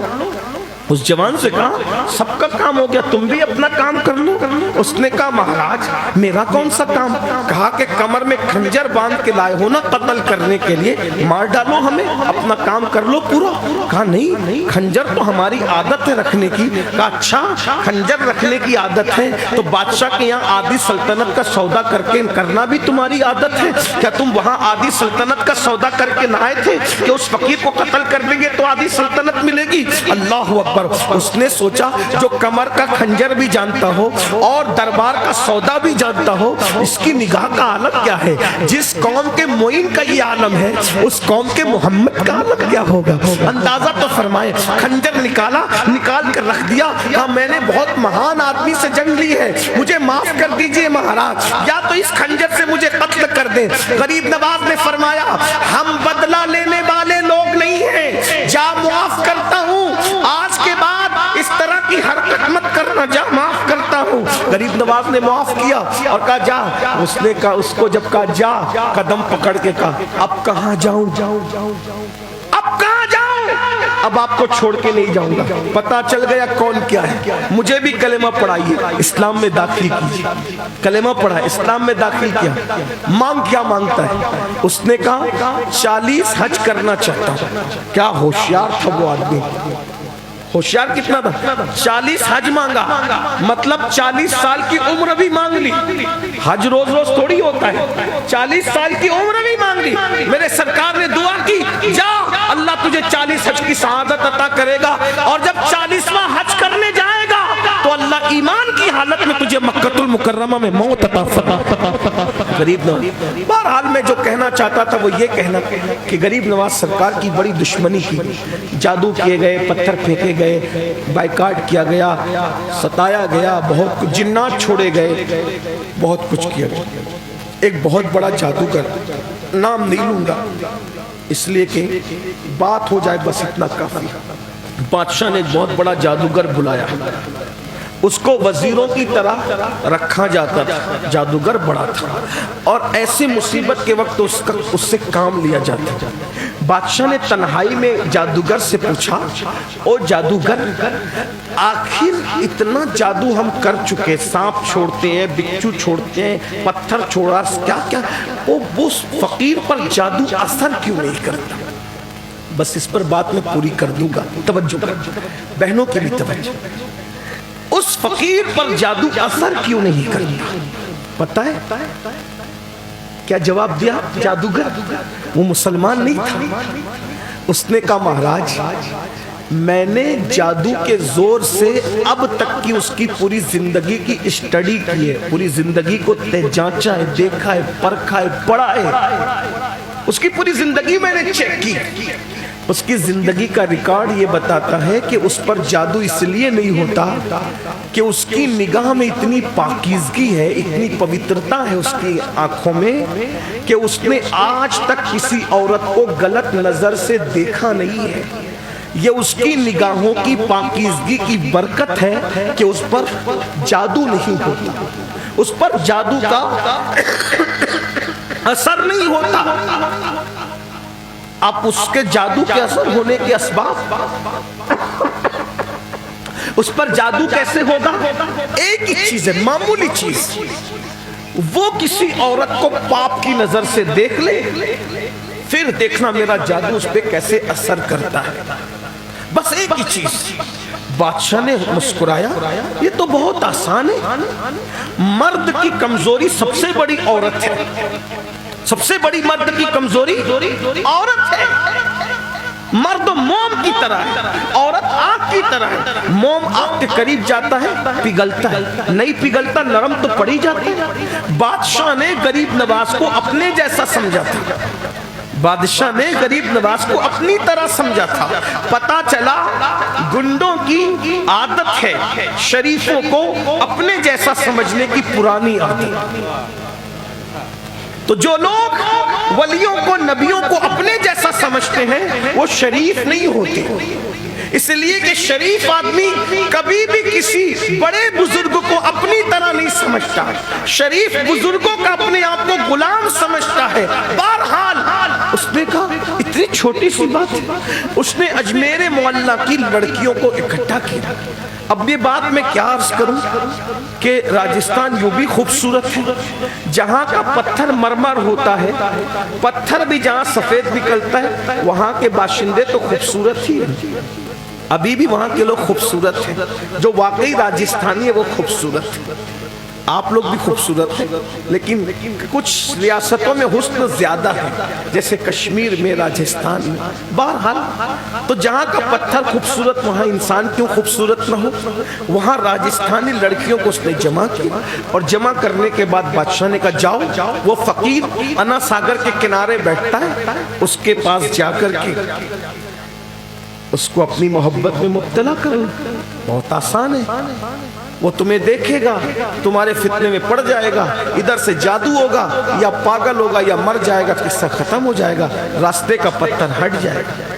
Speaker 1: اس جوان سے کہا سب کا کام ہو گیا، تم بھی اپنا کام کر لو۔ اس نے کہا مہاراج میرا کون سا کام؟ کہا کہ کمر میں خنجر باندھ کے لائے ہو نا قتل کرنے کے لیے، مار ڈالو ہمیں، اپنا کام کر لو پورا۔ کہا نہیں، خنجر تو ہماری عادت ہے رکھنے کی۔ کہا اچھا خنجر رکھنے کی عادت ہے تو بادشاہ کے یہاں آدھی سلطنت کا سودا کر کے کرنا بھی تمہاری عادت ہے کیا؟ تم وہاں آدھی سلطنت کا سودا کر کے نہ آئے تھے کہ اس فقیر کو قتل کر دیں گے تو آدھی سلطنت ملے گی؟ اللہ اکبر۔ اس نے سوچا جو کمر کا خنجر بھی جانتا ہو اور دربار کا سودا بھی جانتا ہو، اس کی نگاہ کا عالم کیا ہے؟ جس قوم کے معین کا یہ عالم ہے، اس قوم کے محمد کا عالم کیا ہوگا؟ اندازہ تو فرمائے۔ خنجر نکالا، نکال کر رکھ دیا، کہا میں نے بہت مہان آدمی سے جنگ لی ہے، مجھے معاف کر دیجئے مہاراج، یا تو اس خنجر سے مجھے قتل کر دیں۔ غریب نواز نے فرمایا ہم بدلہ لینے والے لوگ نہیں ہیں، جا معاف کرتا ہوں، آج کے بعد اس طرح کی حرکت مت کرنا، جا معاف کرتا ہوں۔ غریب نواز نے معاف کیا اور کہا جا۔ اس نے کہا، اس کو جب کہا جا، قدم پکڑ کے کہا اب کہاں جاؤں، اب کہاں جاؤں؟ اب آپ کو چھوڑ کے نہیں جاؤں گا۔ پتا چل گیا کون کیا ہے۔ مجھے بھی کلمہ پڑھائیے، اسلام میں داخل کیجیے۔ کلمہ پڑھا، اسلام میں داخل کیا۔ مانگ کیا مانگتا ہے؟ اس نے کہا 40 حج کرنا چاہتا ہوں۔ کیا ہوشیار تھا وہ آدمی، ہوشیار کتنا تھا؟ 40 حج مانگا، مطلب 40 سال کی عمر بھی مانگ لی۔ حج روز روز تھوڑی ہوتا ہے، 40 سال کی عمر بھی مانگ لی۔ میرے سرکار نے دعا کی جا اللہ تجھے 40 حج کی سعادت عطا کرے گا، اور جب 40واں حج کرنے جائے گا تو اللہ ایمان کی حالت میں تجھے مکہ المکرمہ میں موت عطا فرمائے۔ غریب نواز، بہرحال میں جو کہنا چاہتا تھا وہ یہ کہنا کہ غریب نواز سرکار کی بڑی دشمنی تھی، جادو کیے گئے، پتھر پھینکے گئے، بائیکاٹ کیا گیا، ستایا گیا، بہت کچھ، جنات چھوڑے گئے، بہت کچھ کیا گیا۔ ایک بہت بڑا جادوگر، نام نہیں لوں گا اس لیے کہ بات ہو جائے، بس اتنا کافی۔ بادشاہ نے ایک بہت بڑا جادوگر بلایا، اس کو وزیروں کی طرح رکھا جاتا تھا، جادوگر بڑا تھا، اور ایسی مصیبت کے وقت اس سے کام لیا جاتا تھا۔ بادشاہ نے تنہائی میں جادوگر سے پوچھا، او جادوگر آخر اتنا جادو ہم کر چکے، سانپ چھوڑتے ہیں، بچھو چھوڑتے ہیں، پتھر چھوڑا، کیا کیا، اس فقیر پر جادو اثر کیوں نہیں کرتا؟ بس اس پر بات میں پوری کر دوں گا، توجہ کر، بہنوں کی بھی توجہ۔ اس فقیر پر جادو اثر کیوں نہیں کرتا؟ پتہ ہے کیا جواب دیا جادوگر؟ وہ مسلمان نہیں تھا۔ اس نے کہا مہاراج میں نے جادو کے زور سے اب تک کی اس کی پوری زندگی کی اسٹڈی کی ہے، پوری زندگی کو جانچا ہے، دیکھا ہے، پرکھا ہے، پڑھا ہے، اس کی پوری زندگی میں نے چیک کی۔ اس کی زندگی کا ریکارڈ یہ بتاتا ہے کہ اس پر جادو اس لیے نہیں ہوتا کہ اس کی نگاہ میں اتنی پاکیزگی ہے، اتنی پوترتا ہے اس کی آنکھوں میں کہ اس نے آج تک کسی عورت کو غلط نظر سے دیکھا نہیں ہے۔ یہ اس کی نگاہوں کی پاکیزگی کی برکت ہے کہ اس پر جادو نہیں ہوتا، اس پر جادو کا اثر نہیں ہوتا۔ آپ اس کے جادو کے اثر ہونے کے اسباب، اس پر جادو کیسے ہوگا؟ ایک ہی چیز ہے، معمولی چیز، وہ کسی عورت کو پاپ کی نظر سے دیکھ لے، پھر دیکھنا میرا جادو اس پہ کیسے اثر کرتا ہے۔ بس ایک ہی چیز۔ بادشاہ نے مسکرایا، یہ تو بہت آسان ہے، مرد کی کمزوری سب سے بڑی عورت ہے، سب سے بڑی مرد کی کمزوری عورت ہے۔ مرد موم کی طرح ہے، عورت آگ کی طرح ہے۔ موم آگ کے قریب جاتا ہے پگھلتا ہے، نہیں پگھلتا نرم تو پڑ ہی جاتا ہے۔ بادشاہ نے غریب نواز کو اپنے جیسا سمجھا تھا، بادشاہ نے غریب نواز کو اپنی طرح سمجھا تھا۔ پتا چلا گنڈوں کی عادت ہے شریفوں کو اپنے جیسا سمجھنے کی، پرانی عادت۔ تو جو لوگ ولیوں کو نبیوں کو اپنے جیسا سمجھتے ہیں وہ شریف نہیں ہوتے، اس لیے کہ شریف آدمی کبھی بھی کسی بڑے بزرگ کو اپنی طرح نہیں سمجھتا، شریف بزرگوں کا اپنے آپ کو غلام سمجھتا ہے۔ بہرحال اس نے کہا اتنی چھوٹی سی بات ہے، اس نے اجمیر معلیٰ کی لڑکیوں کو اکٹھا کیا۔ اب یہ بات میں کیا عرض کروں کہ راجستھان یوں بھی خوبصورت ہے، جہاں کا پتھر مرمر ہوتا ہے، پتھر بھی جہاں سفید نکلتا ہے، وہاں کے باشندے تو خوبصورت ہی ہیں، ابھی بھی وہاں کے لوگ خوبصورت ہیں، جو واقعی راجستھانی ہے وہ خوبصورت ہے۔ آپ لوگ بھی خوبصورت ہیں، لیکن کچھ ریاستوں میں حسن زیادہ ہے، جیسے کشمیر میں، راجستھان میں۔ بہرحال تو جہاں کا پتھر خوبصورت وہاں انسان کیوں خوبصورت نہ ہو؟ وہاں راجستھانی لڑکیوں کو اس نے جمع کیا، اور جمع کرنے کے بعد بادشاہ نے کہا جاؤ، وہ فقیر انا ساگر کے کنارے بیٹھتا ہے، اس کے پاس جا کر کے اس کو اپنی محبت میں مبتلا کرو۔ بہت آسان ہے، وہ تمہیں دیکھے گا، تمہارے فتنے میں پڑ جائے گا، ادھر سے جادو ہوگا، یا پاگل ہوگا یا مر جائے گا، قصہ ختم ہو جائے گا، راستے کا پتھر ہٹ جائے گا۔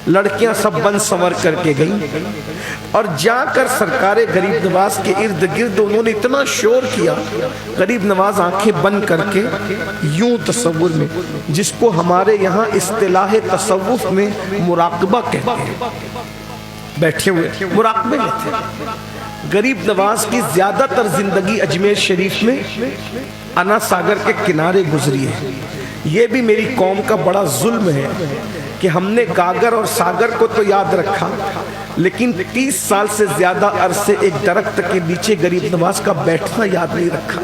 Speaker 1: لڑکیاں سب بن سنور کر کے گئیں، اور جا کر سرکار غریب نواز کے ارد گرد انہوں نے اتنا شور کیا، غریب نواز آنکھیں بند کر کے یوں تصور میں، جس کو ہمارے یہاں اصطلاح تصوف میں مراقبہ کہتے ہیں، بیٹھے ہوئے مراقبے میں تھے۔ غریب نواز کی زیادہ تر زندگی اجمیر شریف میں انا ساگر کے کنارے گزری ہے۔ یہ بھی میری قوم کا بڑا ظلم ہے کہ ہم نے گاگر اور ساگر کو تو یاد رکھا، لیکن 30 سال سے زیادہ عرصے ایک درخت کے نیچے غریب نواز کا بیٹھنا یاد نہیں رکھا۔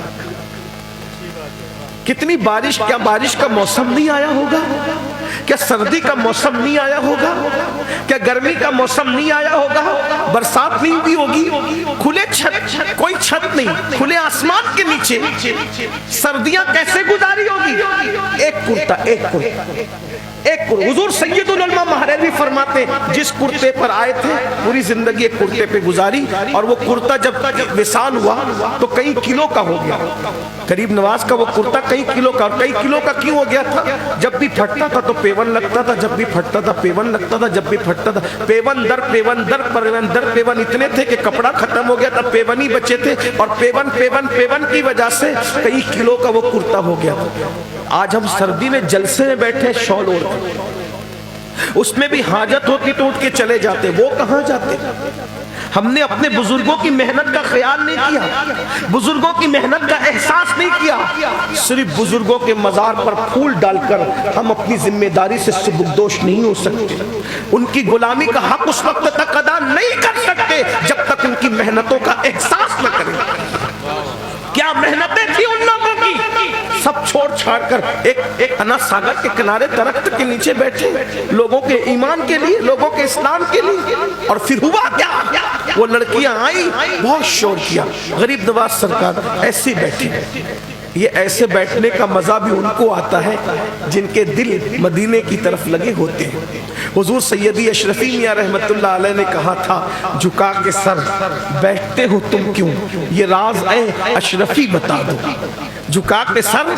Speaker 1: کتنی بارش، کیا بارش کا موسم نہیں آیا ہوگا؟ کیا سردی کا موسم نہیں آیا ہوگا؟ کیا گرمی کا موسم نہیں آیا ہوگا؟ برسات نہیں بھی ہوگی؟ کھلے چھت، کوئی چھت نہیں، کھلے آسمان کے نیچے سردیاں کیسے گزاری ہوگی؟ ایک کرتا حضور سید العلماء مہربی فرماتے جس کرتے پر آئے تھے پوری زندگی ایک کرتے پہ گزاری، اور وہ کرتا جب وصال ہوا تو کئی کلو کا ہو گیا۔ غریب نواز کا وہ کرتا کئی کلو کا، اور کئی کلو کا کیوں ہو گیا تھا؟ جب بھی پھٹتا تھا تو پیون لگتا تھا، جب بھی پھٹتا تھا پیون لگتا تھا، جب بھی پھٹتا تھا پیون در پیون در پیون در پیون اتنے تھے کہ کپڑا ختم ہو گیا تھا، پیون ہی بچے تھے، اور پیون پیون پیون کی وجہ سے کئی کلو کا وہ کرتا ہو گیا تھا۔ آج ہم سردی میں جلسے میں بیٹھے شال اوڑھتے، اس میں بھی حاجت ہوتی تو اٹھ کے چلے جاتے، وہ کہاں جاتے؟ ہم نے اپنے بزرگوں کی محنت کا خیال نہیں کیا، بزرگوں کی محنت کا احساس نہیں کیا۔ صرف بزرگوں کے مزار پر پھول ڈال کر ہم اپنی ذمہ داری سے سبکدوش نہیں ہو سکتے، ان کی غلامی کا حق اس وقت تک ادا نہیں کر سکتے جب تک ان کی محنتوں کا احساس نہ کریں۔ کیا محنتیں تھی ان لوگوں کی، سب چھوڑ چھاڑ کر ایک انا ساگر کے کنارے درخت کے نیچے بیٹھے، لوگوں کے ایمان کے لیے، لوگوں کے اسلام کے لیے۔ اور پھر ہوا کیا؟ وہ لڑکیاں آئیں، بہت شور کیا، غریب نواز سرکار ایسے بیٹھے، یہ ایسے بیٹھنے کا مزہ بھی ان کو آتا ہے جن کے دل مدینے کی طرف لگے ہوتے ہیں۔ حضور سیدی اشرفی میاں رحمت اللہ علیہ نے کہا تھا جھکا کے سر بیٹھتے ہو تم کیوں، یہ راز اے اشرفی بتا دو۔ جھکا کے سر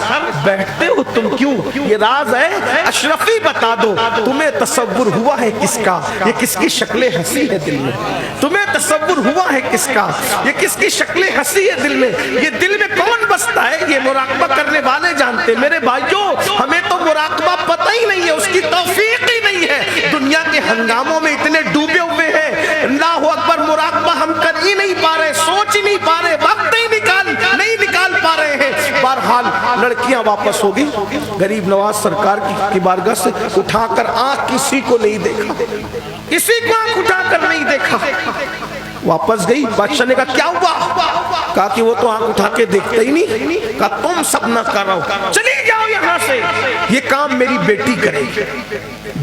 Speaker 1: بیٹھتے ہو تم کیوں، یہ راز ہے اشرفی بتا دو۔ تمہیں تصور ہوا ہے کس کا، یہ کس کی شکل ہنسی ہے دل میں، تمہیں تصور ہوا ہے کس کا، یہ کس کی شکل ہنسی ہے دل میں، یہ دل میں کون بستا ہے، یہ مراقبہ کرنے والے جانتے۔ میرے بھائیوں ہمیں تو مراقبہ پتہ ہی نہیں ہے، اس کی توفیق ہی نہیں ہے، دنیا کے ہنگاموں میں اتنے ڈوبے ہوئے ہیں، اللہ اکبر، مراقبہ ہم کر ہی نہیں پا رہے، سوچ ہی نہیں پا رہے، وقت ہی نہیں نکال پا رہے ہیں۔ بہرحال لڑکیاں واپس ہوگی، غریب نواز سرکار کی بارگاہ سے اٹھا کر آنکھ کسی کو نہیں دیکھا، کسی کو آنکھ اٹھا کر نہیں دیکھا، واپس گئی۔ بادشاہ نے کہا کیا ہوا؟ کہا کہ وہ تو آنکھ اٹھا کے دیکھتا ہی نہیں۔ کہا تم سب نہ کرو، چلی جاؤ یہاں سے، یہ کام میری بیٹی کرے گی۔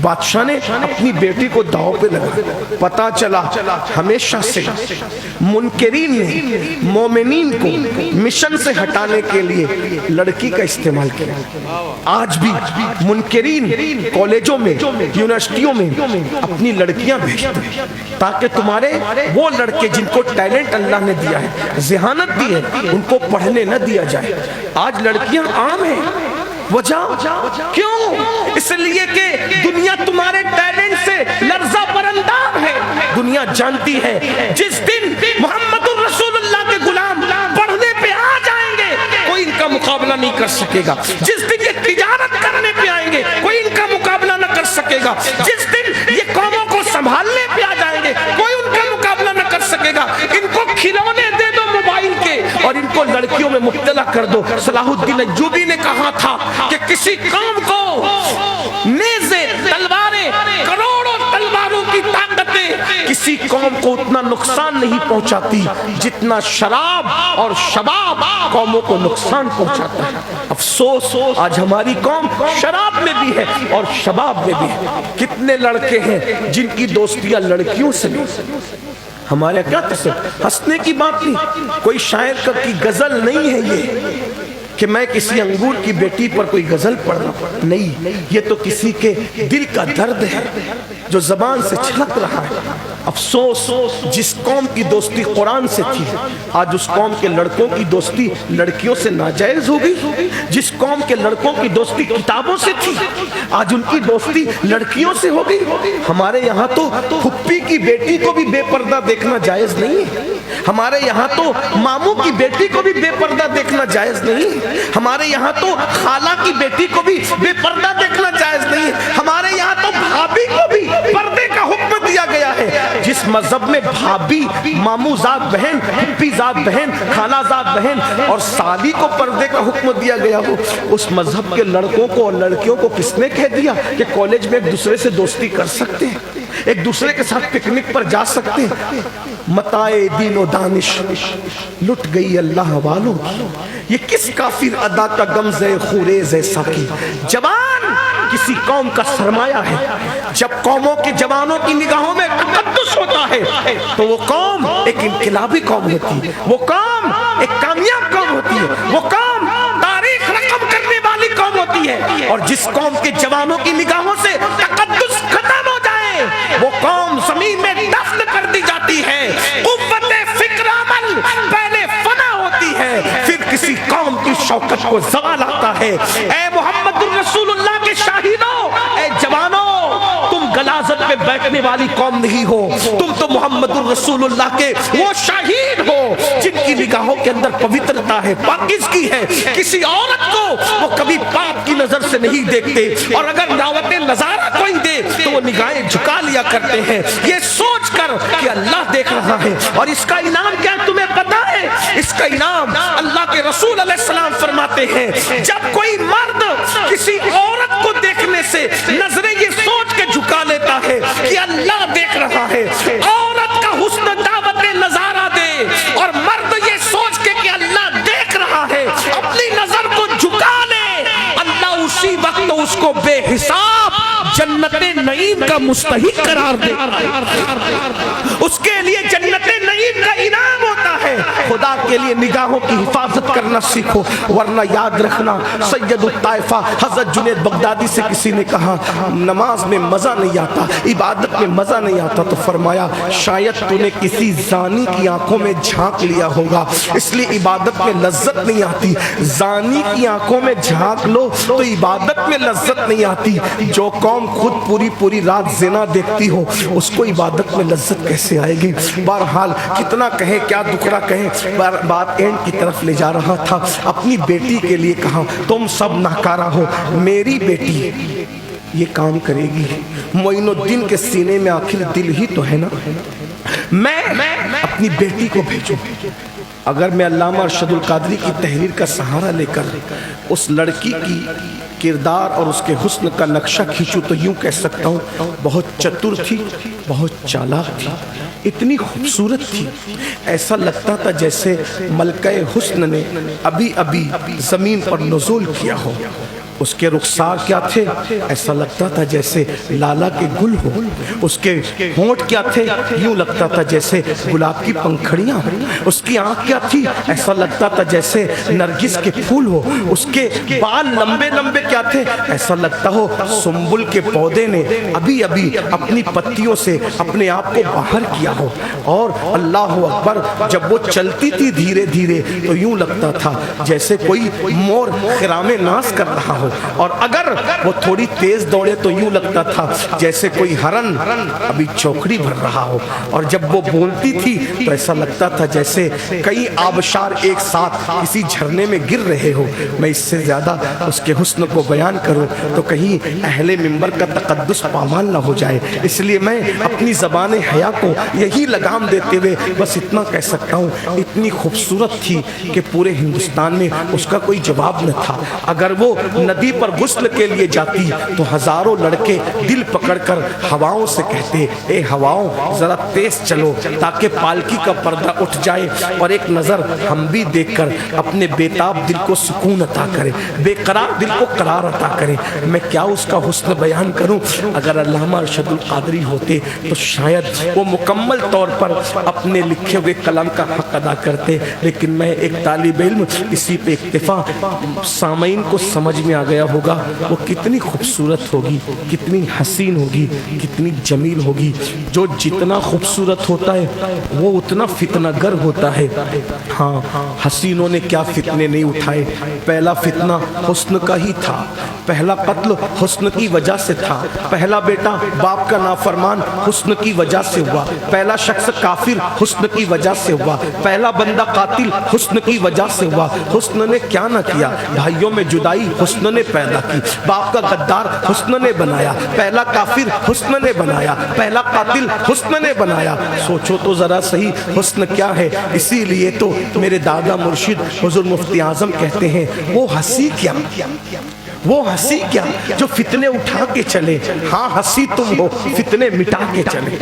Speaker 1: بادشاہ نے اپنی بیٹی کو داؤ پہ لگا۔ پتا چلا ہمیشہ سے منکرین نے مومنین کو مشن سے ہٹانے کے لیے لڑکی کا استعمال کیا۔ آج بھی منکرین کالجوں میں، یونیورسٹیوں میں اپنی لڑکیاں بھیجتے ہیں تاکہ تمہارے وہ لڑکے جن کو ٹیلنٹ اللہ نے دیا ہے، ذہانت دی ہے، ان کو پڑھنے نہ دیا جائے۔ آج لڑکیاں عام ہیں، وجہ کیوں؟ اس لیے کہ دنیا تمہارے ٹیلنٹ سے لرزہ برنداب ہے۔ دنیا جانتی ہے جس دن محمد الرسول اللہ کے غلام پڑھنے پہ آ جائیں گے کوئی ان کا مقابلہ نہیں کر سکے گا، جس دن یہ تجارت کرنے پہ آئیں گے کوئی ان کا مقابلہ نہ کر سکے گا، جس دن یہ قوموں کو سنبھالنے پہ آ جائیں گے کوئی ان کا مقابلہ نہ کر سکے گا۔ ان کو کھلونے دے دو موبائل کے اور ان کو لڑکیوں میں مبتلا کر دو۔ صلاح الدین ایوبی نے کہا تھا کہ کسی قوم کو نیزے، تلواریں، کروڑوں تلواروں کی طاقتیں کسی قوم کو اتنا نقصان نہیں پہنچاتی جتنا شراب اور شباب قوموں کو نقصان پہنچاتا ہے۔ افسوس آج ہماری قوم شراب میں بھی ہے اور شباب میں بھی ہے۔ کتنے لڑکے ہیں جن کی دوستیاں لڑکیوں سے نہیں۔ ہمارے کیا تصور، ہنسنے کی بات نہیں، کوئی شاعر کی غزل نہیں ہے یہ کہ میں کسی انگور کی بیٹی پر کوئی غزل پڑھ رہا ہوں، نہیں، یہ تو کسی کے دل کا درد ہے جو زبان سے چھلک رہا ہے۔ افسوس جس قوم کی دوستی قرآن سے تھی آج اس قوم کے لڑکوں کی دوستی لڑکیوں سے ناجائز ہو گئی، جس قوم کے لڑکوں کی دوستی کتابوں سے تھی آج ان کی دوستی لڑکیوں سے ہو گئی۔ ہمارے یہاں تو پھپھی کی بیٹی کو بھی بے پردہ دیکھنا جائز نہیں ہے، ہمارے یہاں تو ماموں کی بیٹی کو بھی بے پردہ دیکھنا جائز نہیں ہے، ہمارے یہاں تو خالہ کی بیٹی کو بھی بے پردہ دیکھنا جائز نہیں ہے، ہمارے یہاں تو بھابھی کو بھی پردے کا حکم دیا گیا ہے۔ جس مذہب میں بھابھی، ماموں زاد بہن، پھپھی زاد بہن، خالہ زاد بہن اور سالی کو پردے کا حکم دیا گیا ہو، اس مذہب کے لڑکوں کو اور لڑکیوں کو کس نے کہہ دیا کہ کالج میں ایک دوسرے سے دوستی کر سکتے ہیں، ایک دوسرے کے ساتھ پکنک پر جا سکتے ہیں؟ متاع دین و دانش لٹ گئی اللہ والوں کی، یہ کس کافر ادا کا غمزہ خوریز ہے ساقی۔ جوان کسی قوم کا سرمایہ ہے، جب قوموں کے جوانوں کی نگاہوں میں تقدس ہوتا ہے تو وہ قوم ایک انقلابی قوم ہوتی ہے، وہ قوم ایک کامیاب قوم ہوتی ہے، وہ قوم تاریخ رقم کرنے والی قوم ہوتی ہے۔ اور جس قوم کے جوانوں کی نگاہوں سے تقدس ختم ہو جائے وہ قوم زمین میں دفن کر دی جاتی ہے۔ قوت فکر عمل پہلے فنا ہوتی ہے پھر کسی قوم کی شوکت کو زوال آتا ہے۔ اے محمد الرسول اللہ کے شاہدوں، اے جوانوں، تم غلاظت پہ بیٹھنے والی قوم نہیں ہو، تم تو محمد الرسول اللہ کے وہ شاہد ہو جن کی نگاہوں کے اندر پوترتا ہے، پاکیزگی ہے۔ کسی عورت کو وہ کبھی پاک کی نظر سے نہیں دیکھتے، اور اگر دعوت نظارہ کوئی دے تو وہ نگاہیں جھکا لیا کرتے ہیں یہ سوچ کر کہ اللہ دیکھ رہا ہے۔ اور اس کا انعام کیا تمہیں پتا ہے؟ اس کا انعام اللہ کے رسول علیہ السلام فرماتے ہیں جب کوئی مرد کسی عورت کو دیکھنے سے نظریں یہ سوچ کے جھکا لیتا ہے کہ اللہ دیکھ رہا ہے، عورت کا حسن دعوت نظارہ دے اور مرد یہ سوچ کے کہ اللہ دیکھ رہا ہے اپنی نظر کو جھکا لے، اللہ اسی وقت اس کو بے حساب جنت نعیم کا مستحق قرار دے، اس کے لیے جنت نعیم کا انعام ہوتا ہے۔ خدا کے لیے نگاہوں کی حفاظت کرنا سیکھو، ورنہ یاد رکھنا سید الطائفہ حضرت جنید بغدادی سے کسی نے کہا نماز میں مزہ نہیں آتا، عبادت میں مزہ نہیں آتا، تو فرمایا شاید تو نے کسی زانی کی آنکھوں میں جھانک لیا ہوگا، اس لیے عبادت میں لذت نہیں آتی۔ زانی کی آنکھوں میں جھانک لو تو عبادت میں لذت نہیں آتی۔ جو قوم خود پوری رات زنا دیکھتی ہو اس کو عبادت میں لذت کیسے آئے گی؟ بہرحال کتنا کہیں کیا دکھڑا کہیں، بات اینڈ کی طرف لے جا رہا تھا۔ اپنی بیٹی کے لیے کہا تم سب ناکارہ ہو، میری بیٹی یہ کام کرے گی۔ معین الدین کے سینے میں آخر دل ہی تو ہے نا، میں اپنی بیٹی کو بھیجوں۔ اگر میں علامہ ارشد القادری کی تحریر کا سہارا لے کر اس لڑکی کی کردار اور اس کے حسن کا نقشہ کھینچوں تو یوں کہہ سکتا ہوں بہت چتر تھی، بہت چالاک تھی، اتنی خوبصورت تھی، ایسا لگتا تھا جیسے ملکہ حسن نے ابھی زمین پر نزول کیا ہو۔ اس کے رخسار کیا تھے؟ ایسا لگتا تھا جیسے لالا کے گل ہو۔ اس کے ہونٹ کیا تھے؟ یوں لگتا تھا جیسے گلاب کی پنکھڑیاں۔ اس کی آنکھ کیا تھی؟ ایسا لگتا تھا جیسے نرگس کے پھول ہو۔ اس کے بال لمبے کیا تھے؟ ایسا لگتا ہو سنبل کے پودے نے ابھی اپنی پتیوں سے اپنے آپ کو باہر کیا ہو۔ اور اللہ اکبر جب وہ چلتی تھی دھیرے تو یوں لگتا تھا جیسے کوئی مور خرام ناز کر رہا ہو، اور اگر وہ تھوڑی تیز دوڑے تو یوں لگتا تھا جیسے کوئی ہرن ابھی چوکڑی بھر رہا ہو، اور جب وہ بولتی تھی تو ایسا لگتا تھا جیسے کئی آبشار ایک ساتھ کسی جھرنے میں گر رہے ہو۔ میں اس سے زیادہ اس کے حسن کو بیان کروں تو کہیں اہل منبر کا تقدس پامال نہ ہو جائے، اس لیے میں اپنی زبان حیا کو یہی لگام دیتے ہوئے بس اتنا کہہ سکتا ہوں اتنی خوبصورت تھی کہ پورے ہندوستان میں اس کا کوئی جواب نہ تھا۔ اگر وہ ندی پر غسل کے لیے جاتی تو ہزاروں لڑکے دل پکڑ کر ہواؤں سے کہتے اے ہواؤں ذرا تیز چلو تاکہ پالکی کا پردہ اٹھ جائے اور ایک نظر ہم بھی دیکھ کر اپنے بیتاب دل کو سکون عطا کرے، بے قرار دل کو قرار عطا کرے۔ میں کیا اس کا حسن بیان کروں؟ اگر علامہ ارشد القادری ہوتے تو شاید وہ مکمل طور پر اپنے لکھے ہوئے کلام کا حق ادا کرتے، لیکن میں ایک طالب علم اسی پہ اکتفا، سامعین کو سمجھ میں آ گیا ہوگا وہ کتنی خوبصورت ہوگی، کتنی حسین ہوگی، کتنی جمیل ہوگی۔ جو جتنا خوبصورت ہوتا ہے وہ اتنا فتنہ گر ہوتا ہے۔ ہاں حسینوں نے کیا فتنے نہیں اٹھائے، پہلا فتنہ حسن کا ہی تھا، پہلا قتل حسن کی وجہ سے تھا، پہلا بیٹا باپ کا نافرمان حسن کی وجہ سے ہوا، پہلا شخص کافر حسن کی وجہ سے ہوا، پہلا بندہ قاتل حسن کی وجہ سے ہوا۔ حسن نے کیا نہ کیا، بھائیوں میں جدائی حسن نے پیدا کی، باپ کا غدار حسن نے بنایا، پہلا کافر حسن نے بنایا، پہلا قاتل حسن نے بنایا۔ سوچو تو ذرا صحیح حسن کیا ہے۔ اسی لیے تو میرے دادا مرشد حضور مفتی اعظم کہتے ہیں وہ ہنسی کیا، وہ ہنسی کیا جو فتنے اٹھا کے چلے، ہاں ہنسی تم ہو فتنے مٹا کے چلے۔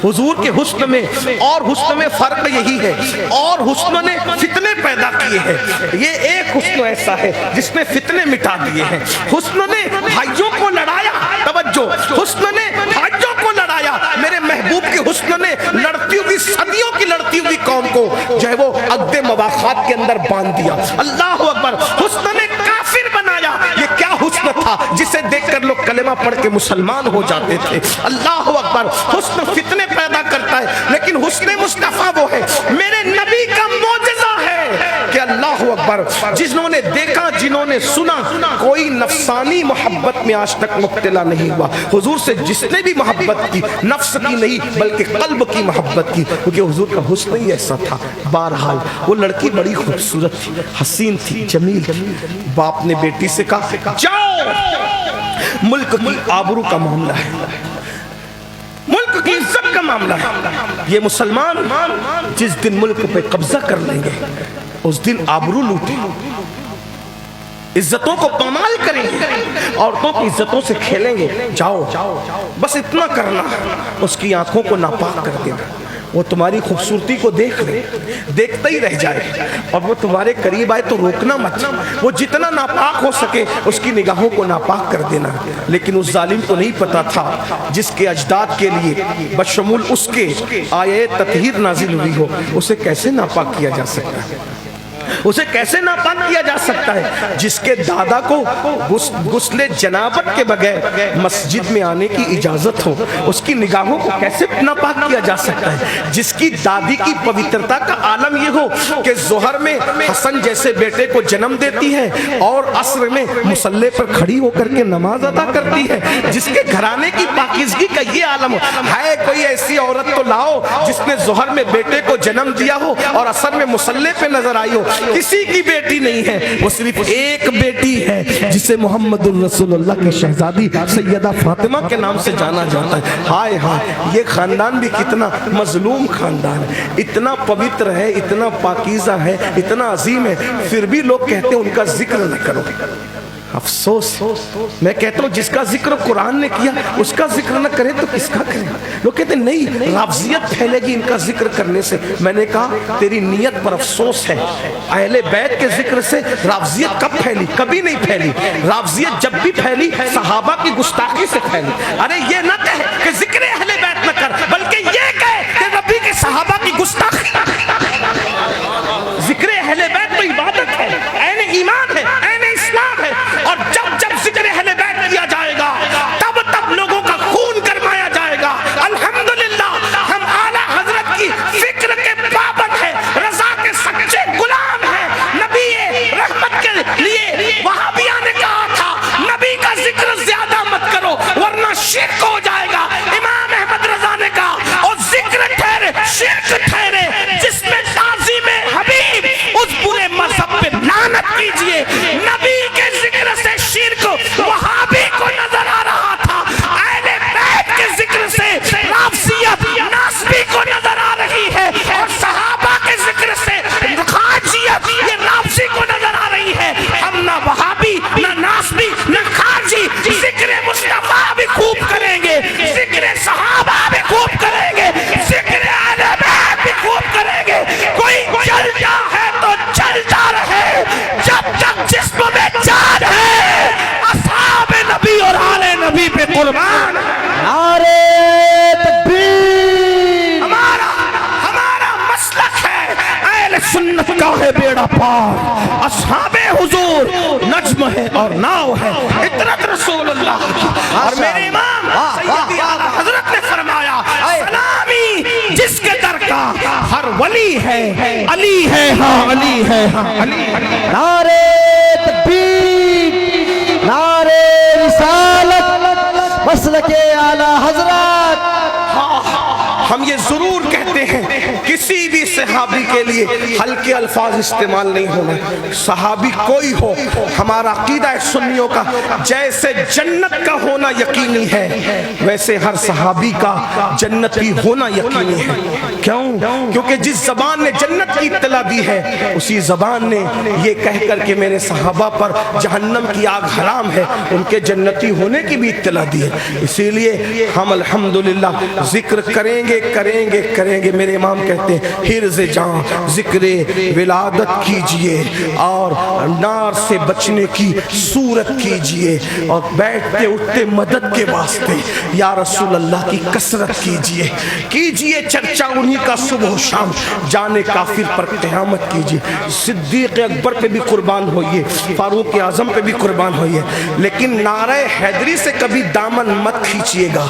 Speaker 1: حضور کے حسن میں اور حسن میں فرق یہی ہے، اور حسن نے فتنے پیدا کیے ہیں، یہ ایک حسن ایسا ہے جس نے فتنے مٹا دیے ہیں۔ حسن نے بھائیوں کو لڑایا، توجہ، حسن نے بھائیوں کو لڑایا۔ میرے محبوب کے حسن نے لڑتی ہوئی صدیوں کی لڑتی ہوئی قوم کو جو ہے وہ عقد مواخات کے اندر باندھ دیا۔ اللہ اکبر، حسن نے کافر بنایا۔ یہ کیا حسن تھا جسے دیکھ کر لوگ کلمہ پڑھ کے مسلمان ہو جاتے تھے۔ اللہ اکبر، حسن فتنے پیدا کرتا ہے، لیکن حسن مصطفیٰ وہ ہے، میرے نبی کا معجزہ ہے کہ اللہ اکبر جنہوں نے دیکھا، جنہوں نے سنا، کوئی نفسانی محبت میں آج تک مبتلا نہیں ہوا۔ حضور سے جس نے بھی محبت کی، نفس کی نہیں بلکہ قلب کی محبت کی، کیونکہ حضور کا حسن ہی ایسا تھا۔ بہرحال وہ لڑکی بڑی خوبصورت تھی، حسین تھی، جمیل تھی۔ باپ نے بیٹی سے کہا جاؤ، ملک کی آبرو کا معاملہ ہے، ملک کی عزت کا معاملہ ہے۔ یہ مسلمان جس دن ملک پہ قبضہ کر لیں گے اس دن آبرو لوٹیں، عزتوں کو پامال کریں گے، عورتوں کی عزتوں سے کھیلیں گے۔ جاؤ بس اتنا کرنا، اس کی آنکھوں کو ناپاک کر دینا۔ وہ تمہاری خوبصورتی کو دیکھ لے، دیکھتا ہی رہ جائے، اور وہ تمہارے قریب آئے تو روکنا مت، وہ جتنا ناپاک ہو سکے اس کی نگاہوں کو ناپاک کر دینا۔ لیکن اس ظالم کو نہیں پتا تھا جس کے اجداد کے لیے بشمول اس کے آیے تطہیر نازل ہوئی ہو، اسے کیسے ناپاک کیا جا سکتا ہے، اسے کیسے ناپاک کیا جا سکتا ہے؟ جس کے دادا کو غسل جنابت کے بغیر مسجد میں آنے کی اجازت ہو، اس کی نگاہوں کو کیسے ناپاک کیا جا سکتا ہے؟ جس کی دادی کی پوترتا کا عالم یہ ہو کہ ظہر میں حسن جیسے بیٹے کو جنم دیتی ہے اور عصر میں مصلی پر کھڑی ہو کر کے نماز ادا کرتی ہے، جس کے گھرانے کی پاکیزگی کا یہ عالم ہو، ہے کوئی ایسی عورت تو لاؤ جس نے ظہر میں بیٹے کو جنم دیا ہو اور عصر میں مصلی پہ نظر آئی ہو۔ کسی کی بیٹی نہیں ہے، وہ صرف ایک بیٹی ہے جسے محمد الرسول اللہ کی شہزادی سیدہ فاطمہ کے نام سے جانا جاتا ہے۔ ہائے ہائے، یہ خاندان بھی کتنا مظلوم خاندان ہے، اتنا پوتر ہے، اتنا پاکیزہ ہے، اتنا عظیم ہے، پھر بھی لوگ کہتے ہیں ان کا ذکر نہ کرو۔ افسوس، میں کہتا ہوں جس کا ذکر قرآن نے کیا اس کا ذکر نہ کرے تو کس کا کرے؟ لوگ کہتے ہیں نہیں، رافضیت پھیلے گی ان کا ذکر کرنے سے۔ میں نے کہا تیری نیت پر افسوس ہے، اہل بیت کے ذکر سے رافضیت کب پھیلی؟ کبھی نہیں پھیلی۔ رافضیت جب بھی پھیلی صحابہ کی گستاخی سے پھیلی۔ ارے یہ نہ کہے کہ ذکر اہل بیت نہ کر، بلکہ یہ کہے کہ نبی کے صحابہ کی گستاخی۔ ذکر اہل بیت تو عبادت ہے، عین ایمان ہے، عین اسلام ہے، اور جب جب ذکر اہل بیت کیا جائے گا تب تب لوگوں کا خون گرمایا جائے گا۔ الحمدللہ ہم اعلیٰ حضرت کی فکر کے پابند ہیں، رضا کے سچے غلام ہیں۔ نبی رحمت کے لیے وہابیہ نے کہا تھا نبی کا ذکر زیادہ مت کرو ورنہ شرک ہو جائے گا۔ امام احمد رضا نے کہا اور ذکر ٹھہرے شرک ٹھہرے، جس میں تعظیم حبیب اس برے مذہب پہ لعنت کیجئے۔ نبی کے ذکر سے شرک وہابی کو نظر آ رہا تھا، اہل بیت کے ذکر سے رافضیت ناسبی کو نظر آ رہی ہے، اور صحابہ کے ذکر سے خارجیت یہ رافضی کو نظر آ رہی ہے۔ ہم نہ وہابی نہ ناسبی نہ خارجی، ذکر مصطفیٰ بھی خوب کریں گے، ذکر صحابہ بھی خوب کریں گے، ذکر اہل بیت بھی خوب کریں گے۔ کوئی چلتا ہے تو چلتا رہے جب تک جسم میں جان ہے، اصحاب نبی اور آل نبی پہ قربان۔
Speaker 2: نعرہ تکبیر،
Speaker 1: ہمارا مسلک ہے اہل سنت کا ہے بیڑا پار، اصحاب حضور نجم ہے اور ناؤ ہے، اطرت رسول اللہ کی۔ اور میرے امام سیدی اعلیٰ حضرت نے فرمایا سلامی جس کے در کا ہر ولی ہے، علی ہے ہاں علی ہے ہاں علی ہے۔
Speaker 2: نعرہ تکبیر، نعرہ رسالت، مسلک اعلی حضرت۔
Speaker 1: ہم یہ ضرور کہتے ہیں کسی بھی صحابی کے لیے ہلکے الفاظ استعمال نہیں ہونے۔ صحابی کوئی ہو، ہمارا عقیدہ ہے سنیوں کا جیسے جنت کا ہونا یقینی ہے ویسے ہر صحابی کا جنت بھی ہونا یقینی ہے۔ کیوں؟ کیونکہ جس زبان نے جنت کی اطلاع دی ہے اسی زبان نے یہ کہہ کر کے میرے صحابہ پر جہنم کی آگ حرام ہے ان کے جنتی ہونے کی بھی اطلاع دی ہے۔ اسی لیے ہم الحمدللہ ذکر کریں گے کریں گے کریں گے۔ میرے امام کہتے ہیں حرز جان ذکر ولادت کیجئے اور نار سے بچنے کی صورت کیجئے، اور بیٹھتے اٹھتے مدد کے واسطے یا رسول اللہ کی کثرت کیجئے، کیجئے چرچا انہی کا صبح و شام، جانے کافر پر قیامت کیجئے۔ صدیق اکبر پہ بھی قربان ہوئیے، فاروق اعظم پہ بھی قربان ہوئیے، لیکن نعرہ حیدری سے کبھی دامن مت کھینچیے گا۔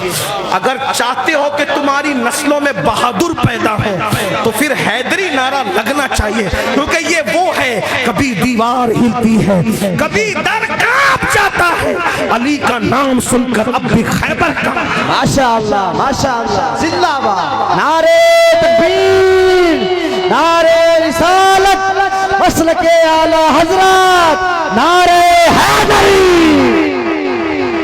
Speaker 1: اگر چاہتے ہو کہ تمہاری نسلوں میں بہادر پیدا ہو تو پھر حیدری نعرہ لگنا چاہیے، کیونکہ یہ وہ ہے کبھی دیوار ہلتی ہے کبھی در کانپ جاتا ہے، علی کا نام سن کر اب بھی خیبر کا۔
Speaker 2: ماشاءاللہ ماشاءاللہ، زندہ باد۔ نعرہ تکبیر، نعرہ رسالت، مسلک اعلی حضرت، نعرہ حیدری۔